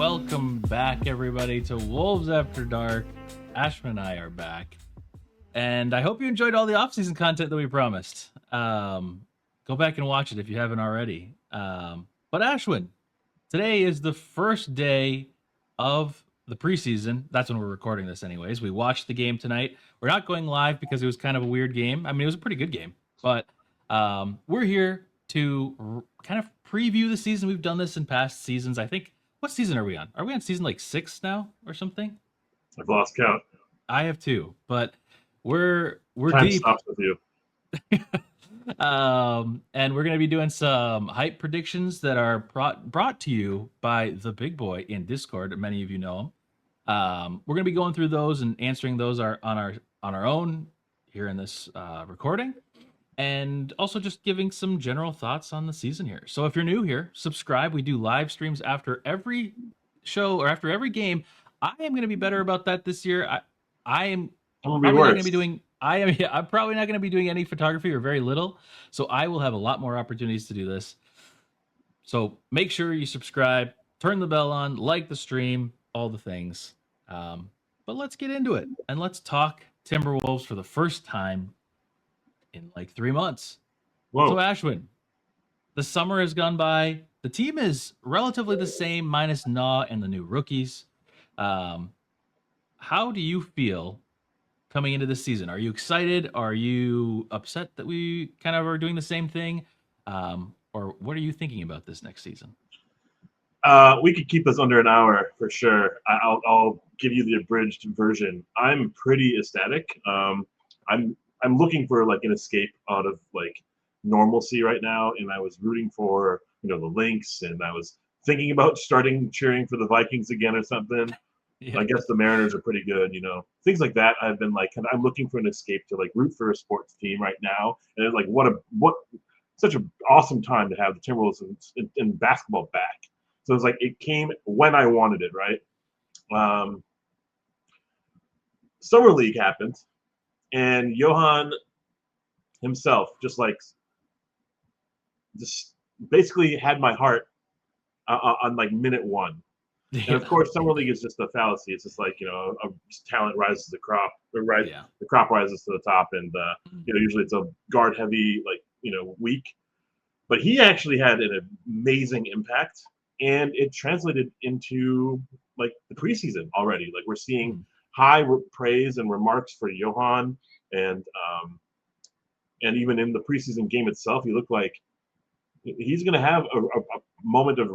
Welcome back, everybody, to Wolves After Dark. Ashman and I are back, and I hope you enjoyed all the off-season content that we promised. Go back and watch it if you haven't already. But Ashwin, today is the first day of the preseason. That's when we're recording this, anyways. We watched the game tonight. We're not going live because it was kind of a weird game. I mean, it was a pretty good game, but we're here to kind of preview the season. We've done this in past seasons. I think. What season are we on? Are we on season like 6 now or something? I've lost count. I have too, but we're Time deep. stops with you. And we're going to be doing some hype predictions that are brought to you by the big boy in Discord. Many of you know him. We're going to be going through those and answering those on our own here in this recording, and also just giving some general thoughts on the season here. So if you're new here, subscribe. We do live streams after every show or after every game. I am going to be better about that this year. I'm probably not going to be doing. I'm probably not going to be doing any photography or very little. So I will have a lot more opportunities to do this. So make sure you subscribe, turn the bell on, like the stream, all the things. But let's get into it and let's talk Timberwolves for the first time in like 3 months. Whoa. So Ashwin, the summer has gone by. The team is relatively the same, minus Na and the new rookies. How do you feel coming into this season? Are you excited? Are you upset that we kind of are doing the same thing? Or what are you thinking about this next season? We could keep this under an hour for sure. I'll give you the abridged version. I'm pretty ecstatic. I'm looking for like an escape out of like normalcy right now, and I was rooting for the Lynx, and I was thinking about starting cheering for the Vikings again or something. Yeah. I guess the Mariners are pretty good, things like that. I've been like, I'm looking for an escape to like root for a sports team right now, and it's like what such an awesome time to have the Timberwolves in basketball back. So it's like it came when I wanted it, right? Summer League happened. And Johan himself just basically had my heart on like minute one. Yeah. And of course, Summer League is just a fallacy. It's just like talent rises the crop, or the crop rises to the top, and usually it's a guard heavy week. But he actually had an amazing impact, and it translated into like the preseason already. Like we're seeing high praise and remarks for Johan, and even in the preseason game itself, he looked like he's going to have a moment of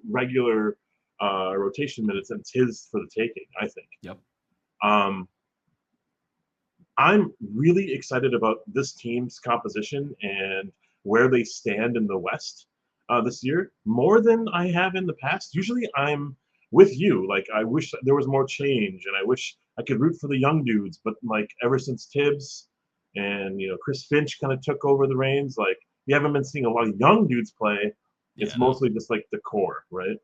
regular rotation minutes, and it's his for the taking, I think. Yep. I'm really excited about this team's composition and where they stand in the West this year, more than I have in the past. Usually I'm with you. Like, I wish there was more change, and I wish I could root for the young dudes. But like ever since Tibbs and Chris Finch kind of took over the reins, like you haven't been seeing a lot of young dudes play. It's mostly just like the core, right?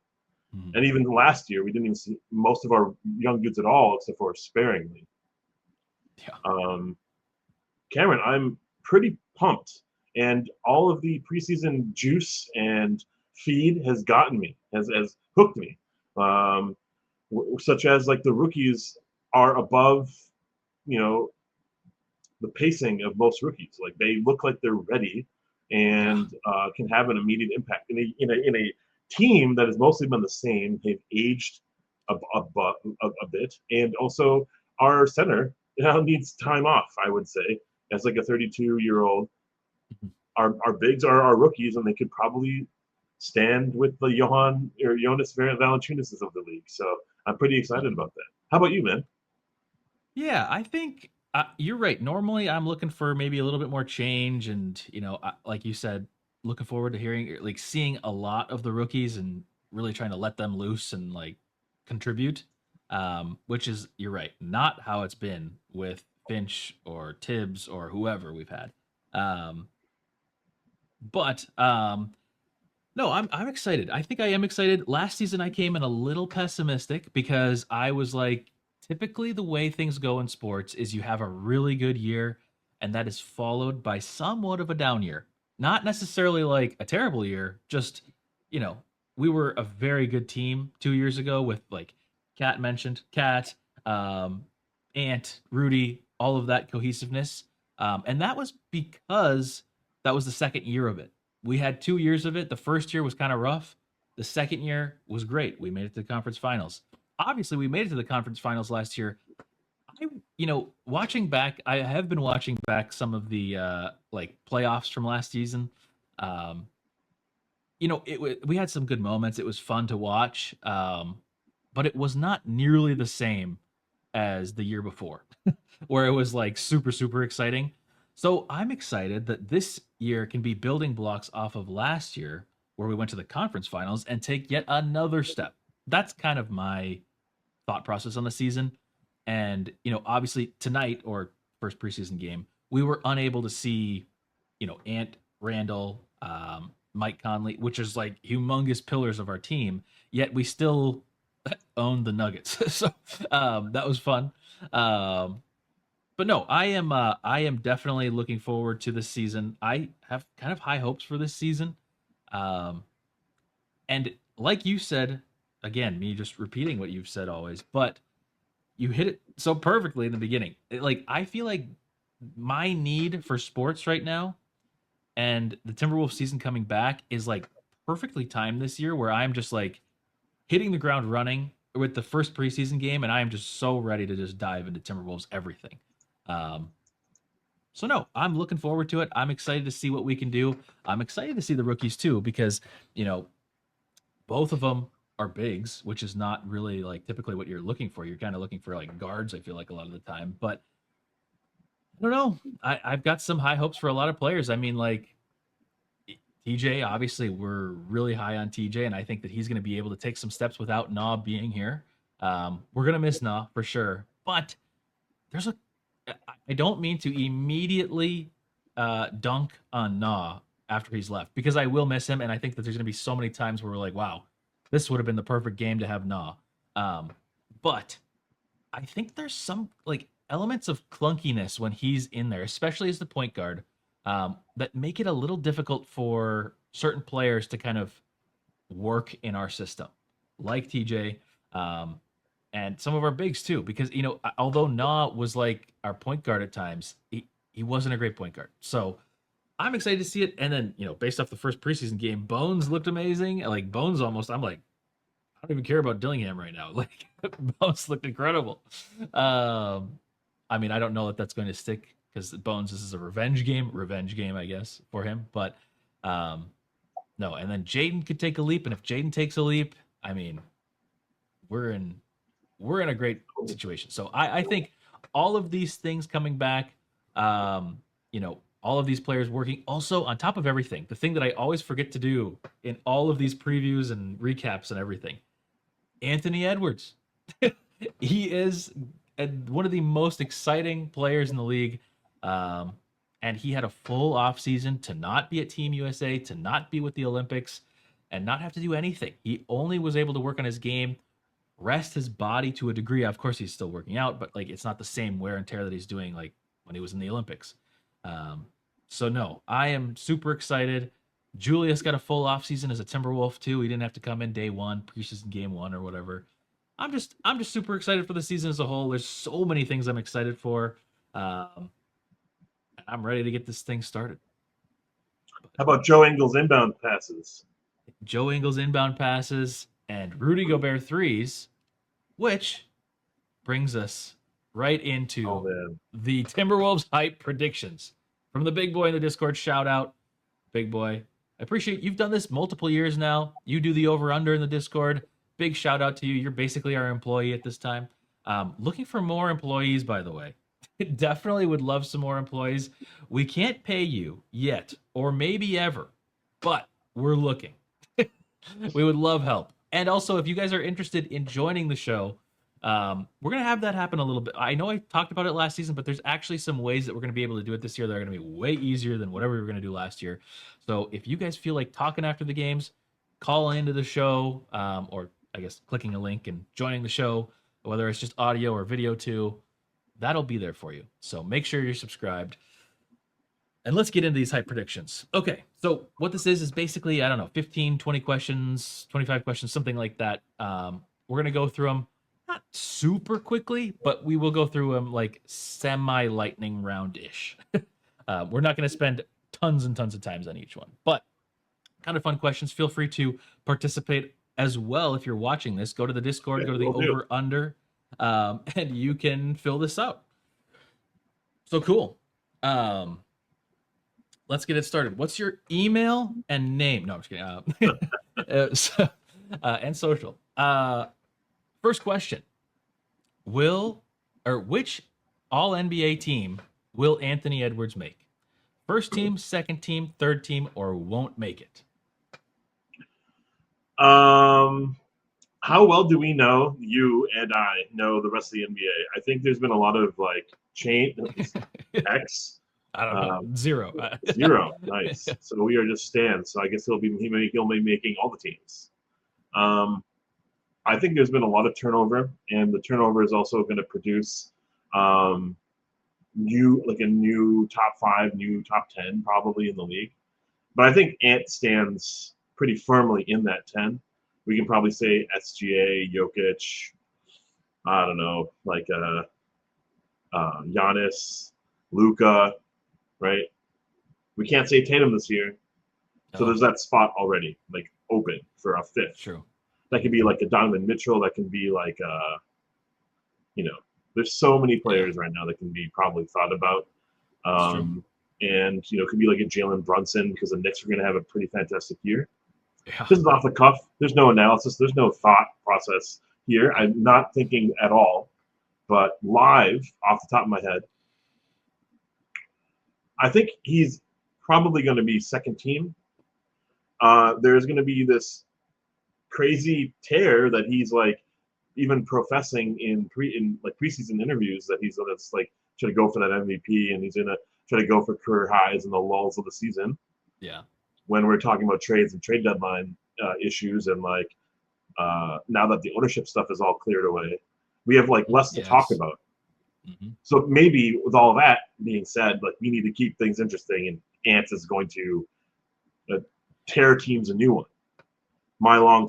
Mm-hmm. And even last year, we didn't even see most of our young dudes at all, except for sparingly. Yeah. Cameron, I'm pretty pumped, and all of the preseason juice and feed has gotten me, has hooked me. Such as like the rookies are above, the pacing of most rookies. Like they look like they're ready and can have an immediate impact in a team that has mostly been the same. They've aged a bit, and also our center needs time off, I would say, as like a 32-year-old. Our bigs are our rookies, and they could probably stand with the Jonas Valanciunas of the league. So I'm pretty excited about that. How about you, man? Yeah, I think you're right. Normally, I'm looking for maybe a little bit more change, and like you said, looking forward to seeing a lot of the rookies and really trying to let them loose and like contribute. Which is, you're right, not how it's been with Finch or Tibbs or whoever we've had. But no, I'm excited. I think I am excited. Last season I came in a little pessimistic because I was like, typically the way things go in sports is you have a really good year and that is followed by somewhat of a down year. Not necessarily like a terrible year, just, we were a very good team 2 years ago with like Kat mentioned, Kat, um, Ant, Rudy, all of that cohesiveness. And that was because that was the second year of it. We had 2 years of it. The first year was kind of rough. The second year was great. We made it to the conference finals. Obviously, we made it to the conference finals last year. Watching back, I have been watching back some of the like playoffs from last season. Um, we had some good moments. It was fun to watch, but it was not nearly the same as the year before, where it was like super super exciting. So I'm excited that this year can be building blocks off of last year, where we went to the conference finals, and take yet another step. That's kind of my thought process on the season. And obviously tonight or first preseason game, we were unable to see, Ant Randall, Mike Conley, which is like humongous pillars of our team. Yet we still owned the Nuggets, so that was fun. Um, but no, I am definitely looking forward to this season. I have kind of high hopes for this season. Um, and like you said, again, me just repeating what you've said always, but you hit it so perfectly in the beginning. Like I feel like my need for sports right now and the Timberwolves season coming back is like perfectly timed this year where I'm just like hitting the ground running with the first preseason game and I am just so ready to just dive into Timberwolves everything. Um so no, I'm looking forward to it. I'm excited to see what we can do. I'm excited to see the rookies too because, you know, both of them are bigs, which is not really like typically what you're looking for. You're kind of looking for like guards, I feel like a lot of the time. But I don't know. I've got some high hopes for a lot of players. I mean, like TJ, obviously, we're really high on TJ, and I think that he's going to be able to take some steps without Na being here. We're going to miss Na for sure. But there's a, I don't mean to immediately dunk on Na after he's left because I will miss him, and I think that there's going to be so many times where we're like, wow, this would have been the perfect game to have Na. Um, but I think there's some like elements of clunkiness when he's in there, especially as the point guard, that make it a little difficult for certain players to kind of work in our system, like TJ, um, and some of our bigs too. Because although Na was like our point guard at times, he wasn't a great point guard. So I'm excited to see it. And then based off the first preseason game, Bones looked amazing. Like Bones almost, I'm like, I don't even care about Dillingham right now. Like Bones looked incredible. I mean, I don't know if that's going to stick because Bones, this is a revenge game, I guess, for him. But um, no, and then Jaden could take a leap, and if Jaden takes a leap, I mean, we're in we're in a great situation. So I think all of these things coming back, all of these players working. Also, on top of everything, the thing that I always forget to do in all of these previews and recaps and everything, Anthony Edwards. He is one of the most exciting players in the league. Um, and he had a full off season to not be at Team USA, to not be with the Olympics, and not have to do anything. He only was able to work on his game, rest his body to a degree. Of course, he's still working out, but like it's not the same wear and tear that he's doing like when he was in the Olympics. Um, so no, I am super excited. Julius got a full off season as a Timberwolf too. He didn't have to come in day one, preseason game one or whatever. I'm just super excited for the season as a whole. There's so many things I'm excited for. Um, I'm ready to get this thing started. How about Joe Ingles inbound passes? Joe Ingles inbound passes and Rudy Gobert threes, which brings us right Oh into man, the Timberwolves hype predictions from the big boy in the Discord. Shout out, big boy. I appreciate you've done this multiple years now. You do the over under in the Discord. Big shout out to you. You're basically our employee at this time. Looking for more employees, by the way. Definitely would love some more employees. We can't pay you yet, or maybe ever, but we're looking. We would love help. And also, if you guys are interested in joining the show, we're gonna have that happen a little bit. I know I talked about it last season, but there's actually some ways that we're gonna be able to do it this year that are gonna be way easier than whatever we were gonna do last year. So if you guys feel like talking after the games, call into the show, or I guess clicking a link and joining the show, whether it's just audio or video too, that'll be there for you. So make sure you're subscribed. And let's get into these hype predictions. Okay, so what this is basically, I don't know, 15, 20 questions, 25 questions, something like that. We're going to go through them not super quickly, but we will go through them like semi lightning round ish. We're not going to spend tons and tons of times on each one, but kind of fun questions. Feel free to participate as well if you're watching this. Go to the Discord, Okay, go to the we'll do. over under, and you can fill this out. So cool. Um, let's get it started. What's your email and name? No, I'm just kidding. And social. First question: Will or which All NBA team will Anthony Edwards make? First team, second team, third team, or won't make it? Um, how well do we know you and I know the rest of the NBA? I think there's been a lot of like chain X I don't know. um, Zero. 0. Nice. So we are just stands. So I guess he'll be making all the teams. Um, I think there's been a lot of turnover, and the turnover is also going to produce um, a new top 5, new top 10 probably in the league. But I think Ant stands pretty firmly in that 10. We can probably say SGA, Jokic, I don't know, like Giannis, Luca, right? We can't say Tatum this year, so No, there's that spot already, like open for a fifth. true. That could be like a Donovan Mitchell. That can be like you know, there's so many Yeah, players right now that can be probably thought about. it's true. Um, and it could be like a Jalen Brunson because the Knicks are going to have a pretty fantastic year. Yeah, This is off the cuff. There's no analysis. There's no thought process here. yeah, I'm not thinking at all. But live, off the top of my head, I think he's probably going to be second team. There's going to be this crazy tear that he's like even professing in like preseason interviews that he's that's like trying to go for that MVP and he's gonna try to go for career highs in the lulls of the season. yeah. When we're talking about trades and trade deadline issues and like now that the ownership stuff is all cleared away, we have like less to talk Yes. about. Hmm. So maybe with all that being said, like we need to keep things interesting, and Ants is going to uh, tear teams a new one. My long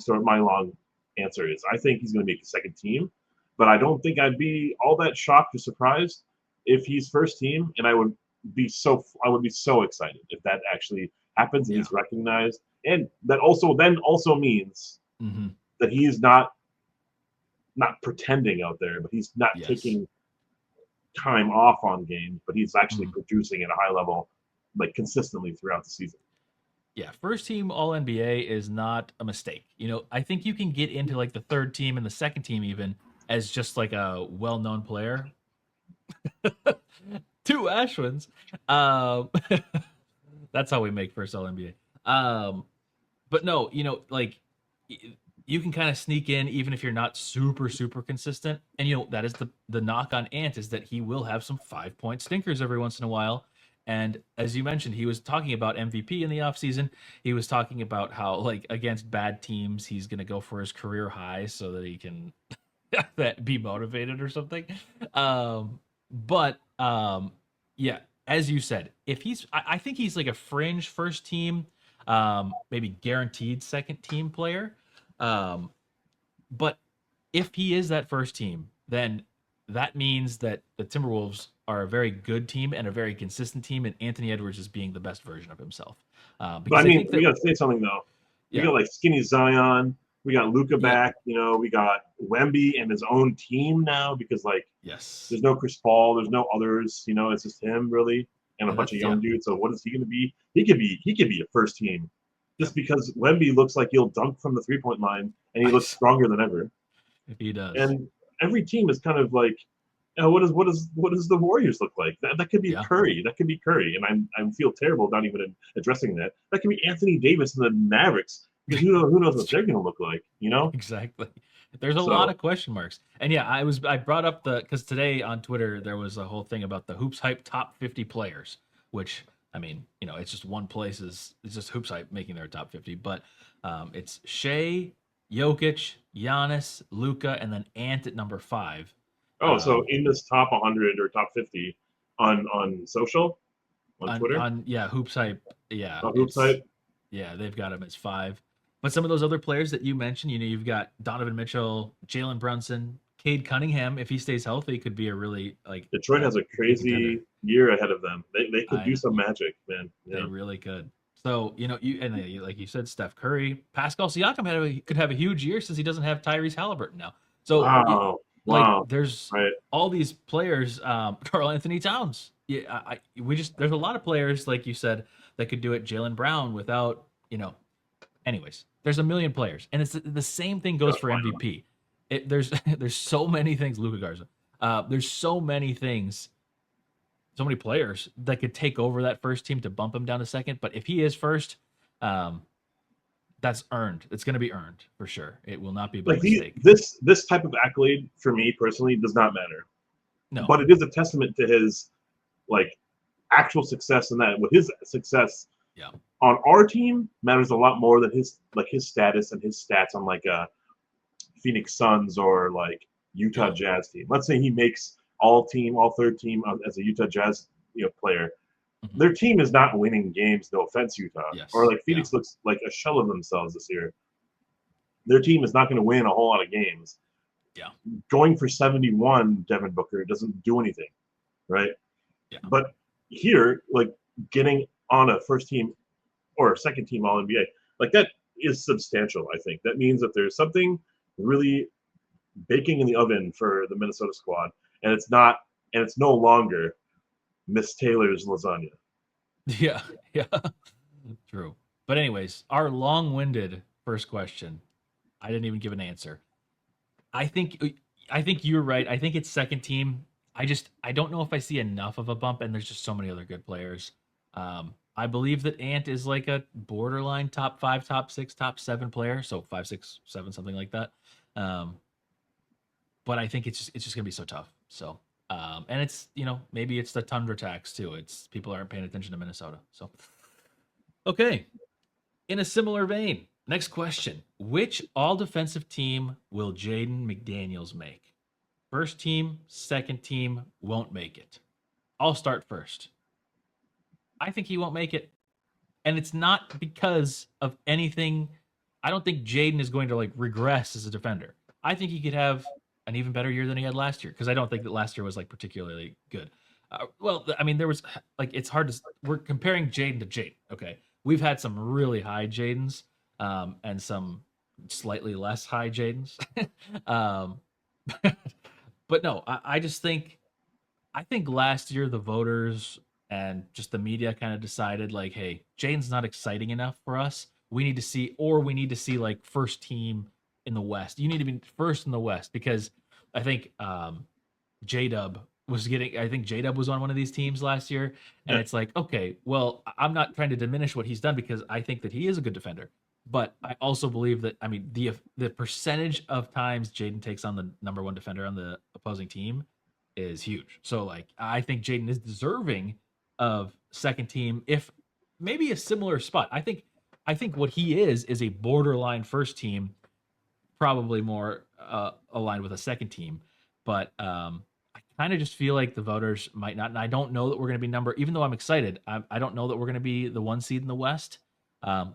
answer is I think he's going to make the second team, but I don't think I'd be all that shocked or surprised if he's first team, and I would be so excited if that actually happens and Yeah. he's recognized, and that also means Hmm. that he's not pretending out there, but he's not Yes. taking time off on games, but he's actually Hmm. producing at a high level, like consistently throughout the season. Yeah. First team All NBA is not a mistake. I think you can get into like the third team and the second team even as just like a well known player. Two Ashwins. Um, that's how we make first All NBA. But no, like you can kind of sneak in even if you're not super super consistent. And that is the knock on Ant is that he will have some 5 point stinkers every once in a while. And as you mentioned, he was talking about MVP in the offseason. He was talking about how like against bad teams, he's going to go for his career high so that he can that be motivated or something. But yeah, as you said, if I think he's like a fringe first team, maybe guaranteed second team player. Um, but if he is that first team, then that means that the Timberwolves are a very good team and a very consistent team, and Anthony Edwards is being the best version of himself. But I Because I mean, think we that, got to say something though. We yeah, got like skinny Zion. We got Luca yeah, back. We got Wemby and his own team now because like yes, there's no Chris Paul, there's no others. It's just him really and a and bunch of that's yeah, young dudes. So what is he going to be? He could be a first team, yep, just because Wemby looks like he'll dunk from the 3 point line and he looks nice. stronger than ever. He does, And every team is kind of like, what does the Warriors look like? That could be yeah. Curry. That could be Curry, and I feel terrible not even addressing that. That could be Anthony Davis and the Mavericks because who knows It's what they're true. going to look like. Exactly. There's a lot So of question marks. And yeah, I brought up because today on Twitter there was a whole thing about the Hoops Hype top 50 players, which I mean, it's just one place is it's just Hoops Hype making their top 50, but it's Shea, Jokic, Giannis, Luca, and then Ant at number 5. so Um, in this top 100 or top 50 on social, on Twitter. On yeah, Hoops Hype. Yeah, On Hoops Hype. yeah, they've got him as 5. But some of those other players that you mentioned, you've got Donovan Mitchell, Jalen Brunson, Cade Cunningham. If he stays healthy, could be a really Detroit has a good contender. crazy year ahead of them. They could I do some know magic, man. they Yeah. really could. So like you said, Steph Curry, Pascal Siakam could have a huge year since he doesn't have Tyrese Halliburton now. So Wow. like Wow. there's Right. all these players, Karl Anthony Towns. Yeah, we just there's a lot of players like you said that could do it. Jalen Brown without Anyways, there's a million players, and it's the same thing goes Yeah, for MVP. There's there's so many things. Luka Garza. There's so many things, so many players that could take over that first team to bump him down to second. But if he is first, um, that's earned. It's going to be earned for sure. It will not be by like mistake. this type of accolade for me personally does not matter, No. but it is a testament to his like actual success in that. With his success Yeah. on our team matters a lot more than his status and his stats on like a Phoenix Suns or like Utah Yeah. Jazz team. Let's say he makes all team, all third team as a Utah Jazz player. Mhm. Their team is not winning games. No offense, Utah. Or Yes. like Yeah. Phoenix looks like a shell of themselves this year. Their team is not going to win a whole lot of games. Yeah. Going for 71, Devin Booker doesn't do anything, right? Yeah. But here, like getting on a first team or a second team All NBA, like that is substantial. I think that means that there's something really baking in the oven for the Minnesota squad, and it's no longer Miss Taylor's lasagna. Yeah. Yeah. True. But anyways, our long-winded first question. I didn't even give an answer. I think I think you're right. I think it's second team. I don't know if I see enough of a bump, and there's just so many other good players. I believe that Ant is like a borderline top 5, top 6, top 7 player, so 5, 6, 7, something like that. Um, but I think it's just gonna be so tough. So and it's maybe it's the tundra tax too. It's people aren't paying attention to Minnesota. So okay, in a similar vein, next question: which all defensive team will Jaden McDaniels make? First team, second team won't make it. I'll start first. I think he won't make it. And it's not because of anything. I don't think Jaden is going to like regress as a defender. I think he could have an even better year than he had last year because I don't think that last year was like particularly good. Well, I mean, there was like it's hard to. We're comparing Jaden to Jaden. Okay, we've had some really high Jadens and some slightly less high Jadens. um, but no, I just think last year the voters and just the media kind of decided like, hey, Jaden's not exciting enough for us. We need to see like first team in the West. You need to be first in the West because I think J Dub I think J Dub was on one of these teams last year. And Yeah. it's like, okay, well, I'm not trying to diminish what he's done because I think that he is a good defender. But I also believe that, I mean, the percentage of times Jaden takes on the number one defender on the opposing team is huge. So like I think Jaden is deserving of second team, if maybe a similar spot. I think what he is a borderline first team, probably more aligned with a second team. But I kind of just feel like the voters might not. And I don't know that we're going to be even though I'm excited, I don't know that we're going to be the one seed in the West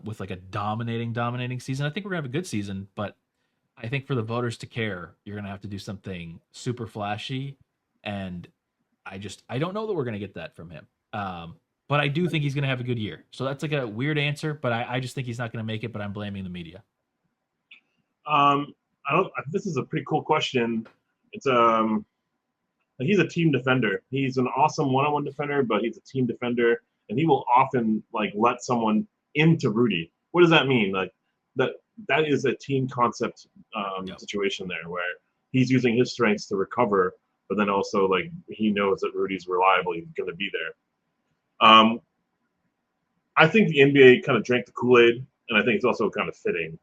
with like a dominating season. I think we're going to have a good season, but I think for the voters to care, you're going to have to do something super flashy. And I don't know that we're going to get that from him. But I do think he's going to have a good year. So that's like a weird answer, but I just think he's not going to make it. But I'm blaming the media. I don't. This is a pretty cool question. It's he's a team defender. He's an awesome one-on-one defender, but he's a team defender, and he will often like let someone into Rudy. What does that mean? Like that is a team concept Yep. situation there where he's using his strengths to recover, but then also like he knows that Rudy's reliable. He's going to be there. I think the NBA kind of drank the Kool-Aid, and I think it's also kind of fitting.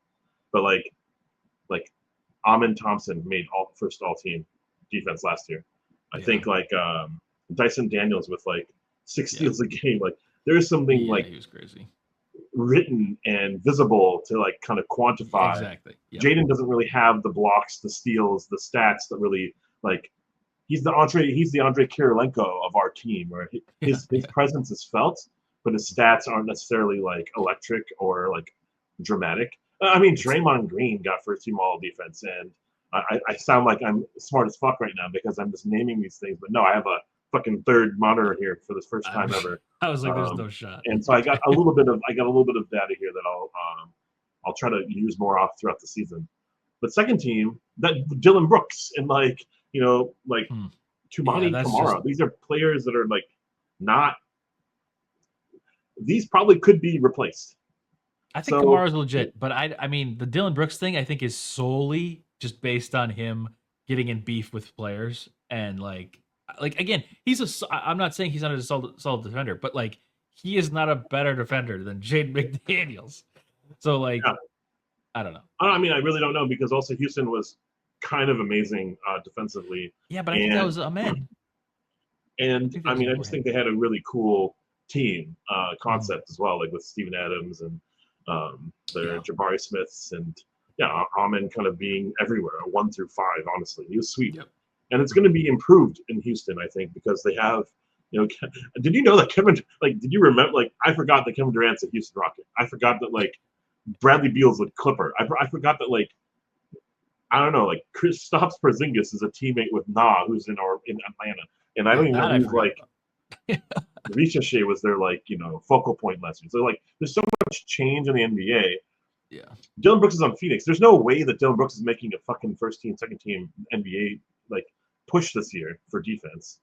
But like Amin Thompson made first all team defense last year. I Yeah. think like Dyson Daniels with like 6 steals a game. Like there's something Yeah, like he was crazy. written and visible to like kind of quantify. Exactly. Yep. Jaden doesn't really have the blocks, the steals, the stats that really like he's the Andre Kirilenko of our team, where Yeah, his yeah. presence is felt, but his stats aren't necessarily like electric or like dramatic. I mean, It's Draymond Green got first team all defense, and I sound like I'm smart as fuck right now because I'm just naming these things, but no, I have a fucking third monitor here for the first I'm time ever. I was like, there's Um, no shot. and so Okay. I got a little bit of data here that I'll try to use more off throughout the season. But second team, that Dylan Brooks and like Hmm. Yeah, Tumani that's just Kamara. These are players that are like not. These probably could be replaced. I think So Kamara's legit, but I mean the Dylan Brooks thing I think is solely just based on him getting in beef with players and like again, I'm not saying he's not a solid defender, but like he is not a better defender than Jaden McDaniels. So yeah, like I don't know. I mean, I really don't know because also Houston was kind of amazing defensively, Yeah, but I think that and was Ahmed. I think that I was mean, I more just him. think they had a really cool team Mhm. concept as well, like with Steven Adams and their Yeah. Jabari Smiths and yeah, Amon kind of being everywhere, 1 through 5. Honestly, he was sweet, Yep. and it's going to be improved in Houston, I think, because they have. Did you know that Kevin? Like, did you remember? Like, I forgot that Kevin Durant's a Houston Rocket. I forgot that like Bradley Beal's a Clipper. I forgot that like I don't know, like Kristaps Porzingis is a teammate with who's in Atlanta, and I Yeah, don't even know that I who's forgot like about. Ricochet was their like focal point last year. So like, there's so much change in the NBA. Yeah. Dylan Brooks is on Phoenix. There's no way that Dylan Brooks is making a fucking first team, second team NBA like push this year for defense.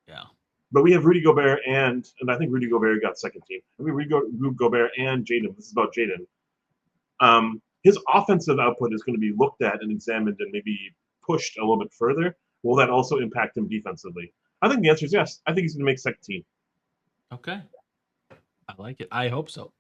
Yeah. But we have Rudy Gobert and I think Rudy Gobert got second team. I mean, Rudy Gobert and Jaden. This is about Jaden. His offensive output is going to be looked at and examined and maybe pushed a little bit further. Will that also impact him defensively? I think the answer is yes. I think he's going to make second team. Okay. I like it. I hope so.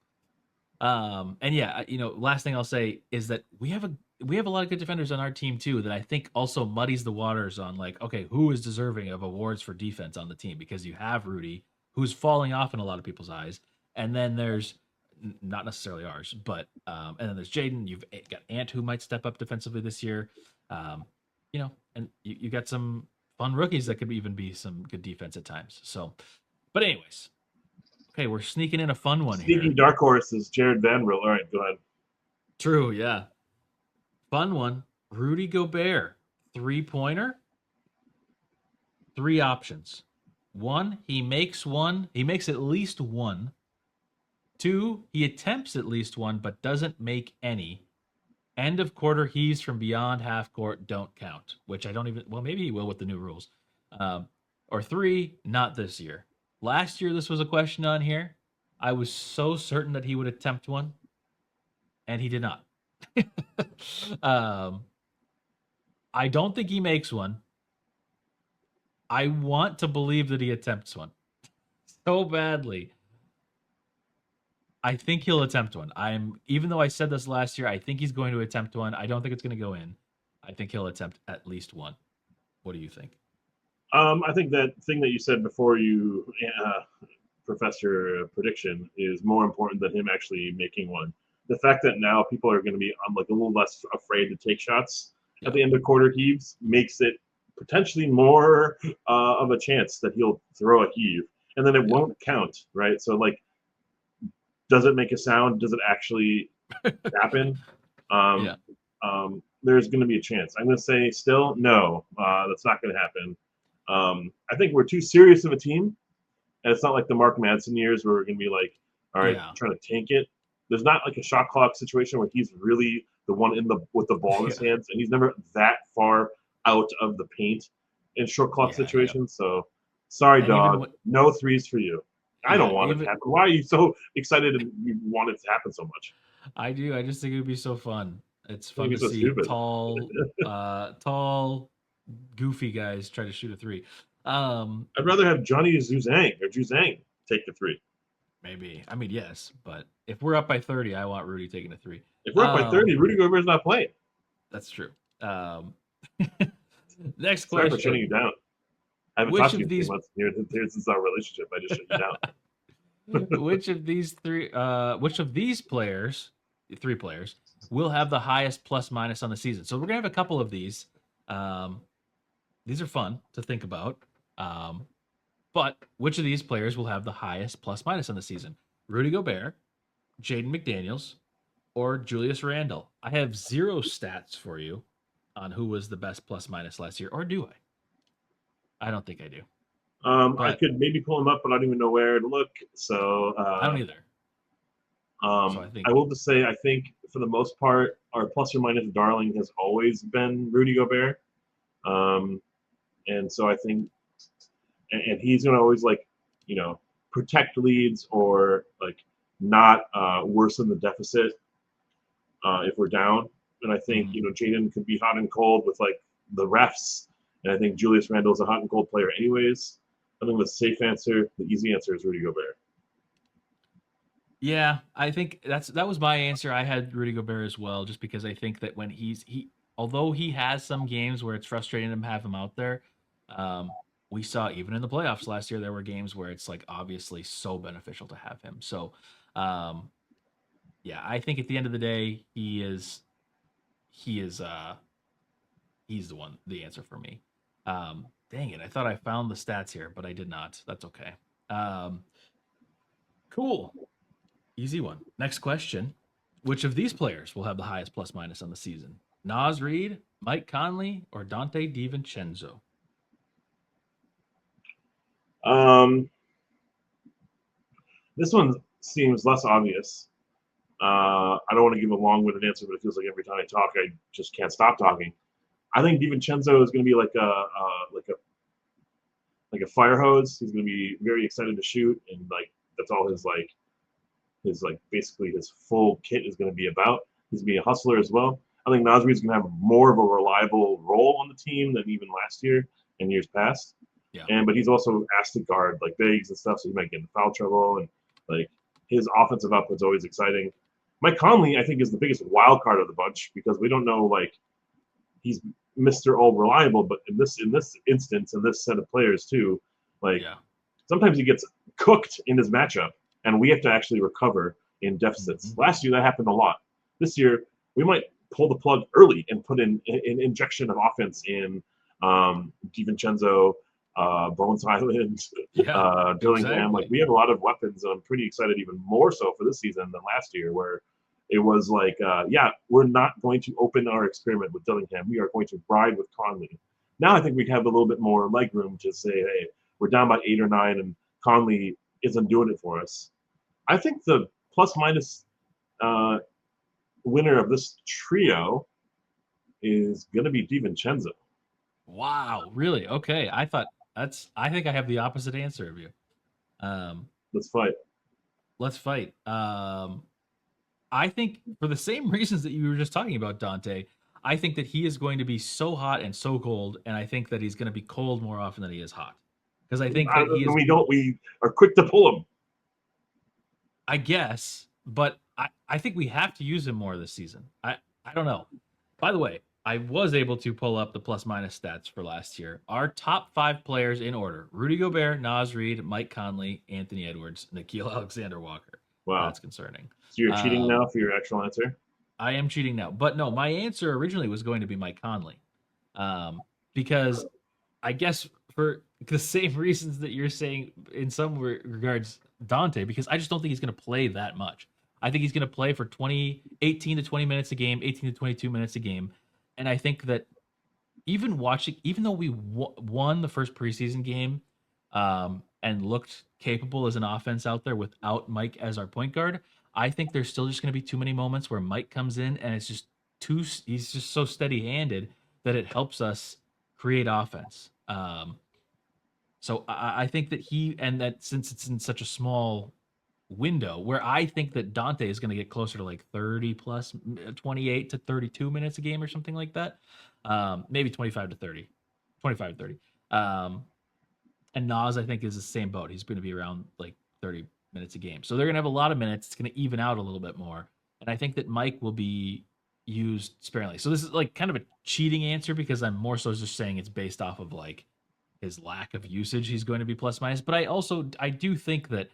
And yeah, last thing I'll say is that we have a lot of good defenders on our team too that I think also muddies the waters on like, okay, who is deserving of awards for defense on the team because you have Rudy who's falling off in a lot of people's eyes, and then there's not necessarily ours, but and then there's Jaden. You've got Ant who might step up defensively this year, um, and you got some fun rookies that could even be some good defense at times. So, but anyways, okay, we're sneaking in a fun one Sneaky here. dark horse is Jared Vanderbilt. All right, go ahead. True, yeah. Fun one. Rudy Gobert, 3-pointer, three options. One, he makes at least one. Two, he attempts at least one, but doesn't make any. End of quarter heaves from beyond half court don't count, which I don't even, well, maybe he will with the new rules. Um, or three, not this year. Last year, this was a question on here. I was so certain that he would attempt one, and he did not. um, I don't think he makes one. I want to believe that he attempts one so badly. I think he'll attempt one. Even though I said this last year, I think he's going to attempt one. I don't think it's going to go in. I think he'll attempt at least one. What do you think? I think that thing that you said before you professor prediction is more important than him actually making one. The fact that now people are going to be like a little less afraid to take shots at Yeah. the end of quarter heaves makes it potentially more of a chance that he'll throw a heave and then it Yeah. won't count, right? So like, does it make a sound? Does it actually happen? Um, Yeah. there's going to be a chance. I'm going to say still no. That's not going to happen. I think we're too serious of a team and it's not like the Mark Madsen years where we're going to be like, all right, Yeah. trying to tank it. There's not like a shot clock situation where he's really the one in the with the ball in his Yeah. hands, and he's never that far out of the paint in short clock Yeah. Yeah. situations. So, sorry, And even dog, what, no threes for you. I yeah, don't want it to even happen. Why are you so excited and you want it to happen so much? I do. I just think it would be so fun. It's I think fun to it's so see stupid. tall, goofy guys try to shoot a three. Um, I'd rather have Johnny Zuzang or Juzang take the three. Maybe. I mean, yes, but if we're up by 30, I want Rudy taking a three. If we're up by Um, 30, Rudy Gobert's not playing. that's true. Next Sorry for shutting you question. down. I haven't Which talked to you of in 3 these months. Here since our relationship, I just shut you down. which of these players, three players, will have the highest plus minus on the season? So we're gonna have a couple of these. Um, these are fun to think about. Um, but which of these players will have the highest plus minus on the season? Rudy Gobert, Jaden McDaniels, or Julius Randle? I have zero stats for you on who was the best plus minus last year, or do I? I don't think I do, I but could maybe pull him up, but I don't even know where to look. So I don't either. So I I think, will just say, I think for the most part, our plus or minus darling has always been Rudy Gobert. Um, and so I think, and he's going to always like, you know, protect leads or like not worsen the deficit if we're down. And I think, mhm. Jaden could be hot and cold with like the refs. And I think Julius Randle is a hot and cold player, anyways. I think the safe answer, the easy answer is Rudy Gobert. Yeah, I think that was my answer. I had Rudy Gobert as well, just because I think that when although he has some games where it's frustrating to have him out there, we saw even in the playoffs last year there were games where it's like obviously so beneficial to have him. So, um, yeah, I think at the end of the day, he is he's the answer for me. Dang it, I thought I found the stats here, but I did not. That's okay. Um, cool. Easy one. Next question. Which of these players will have the highest plus minus on the season? Nas Reed, Mike Conley, or Dante DiVincenzo? Um, this one seems less obvious. I don't want to give a long-winded answer, but it feels like every time I talk, I just can't stop talking. I think DiVincenzo is going to be like a fire hose. He's going to be very excited to shoot, and like that's all his basically his full kit is going to be about. He's going to be a hustler as well. I think Nasri is going to have more of a reliable role on the team than even last year and years past. Yeah. But he's also asked to guard like bigs and stuff, so he might get into foul trouble. And like his offensive output's always exciting. Mike Conley, I think, is the biggest wild card of the bunch because we don't know like he's Mr. All Reliable, but in this instance, in this set of players too, like Yeah. sometimes he gets cooked in his matchup, and we have to actually recover in deficits. Mhm. Last year that happened a lot. This year we might pull the plug early and put in an injection of offense in DiVincenzo, Bones Island, Yeah. Dillingham. Like Exactly. we have a lot of weapons, and I'm pretty excited even more so for this season than last year, where it was like, yeah, we're not going to open our experiment with Dillingham. We are going to ride with Conley. Now I think we have a little bit more leg room to say, hey, we're down by 8 or 9, and Conley isn't doing it for us. I think the plus minus uh, winner of this trio is going to be DiVincenzo. Wow. Really? Okay. I think I have the opposite answer of you. Um, Let's fight. let's fight. I think for the same reasons that you were just talking about, Dante, I think that he is going to be so hot and so cold, and I think that he's going to be cold more often than he is hot. Because I think that he And is, we are quick to pull him. I guess, but I think we have to use him more this season. I don't know. By the way, I was able to pull up the plus minus stats for last year. Our top five players in order: Rudy Gobert, Nas Reed, Mike Conley, Anthony Edwards, Nikhil Alexander Walker. Wow. That's concerning. So you're cheating Um, now for your actual answer? I am cheating now, but no, my answer originally was going to be Mike Conley, because I guess for the same reasons that you're saying in some regards, Dante, because I just don't think he's going to play that much. I think he's going to play for 18 to 20 minutes a game, 18 to 22 minutes a game. And I think that even though we won the first preseason game and looked capable as an offense out there without Mike as our point guard, I think there's still just going to be too many moments where Mike comes in and it's just he's just so steady handed that it helps us create offense. So I think that that since it's in such a small window where I think that Dante is going to get closer to like 30 plus 28 to 32 minutes a game or something like that. Maybe 25 to 30, 25 to 30. Um, and Nas, I think, is the same boat. He's going to be around like 30 minutes a game. So they're going to have a lot of minutes. It's going to even out a little bit more. And I think that Mike will be used sparingly. So this is like kind of a cheating answer because I'm more so just saying it's based off of like his lack of usage. He's going to be plus minus. But I do think that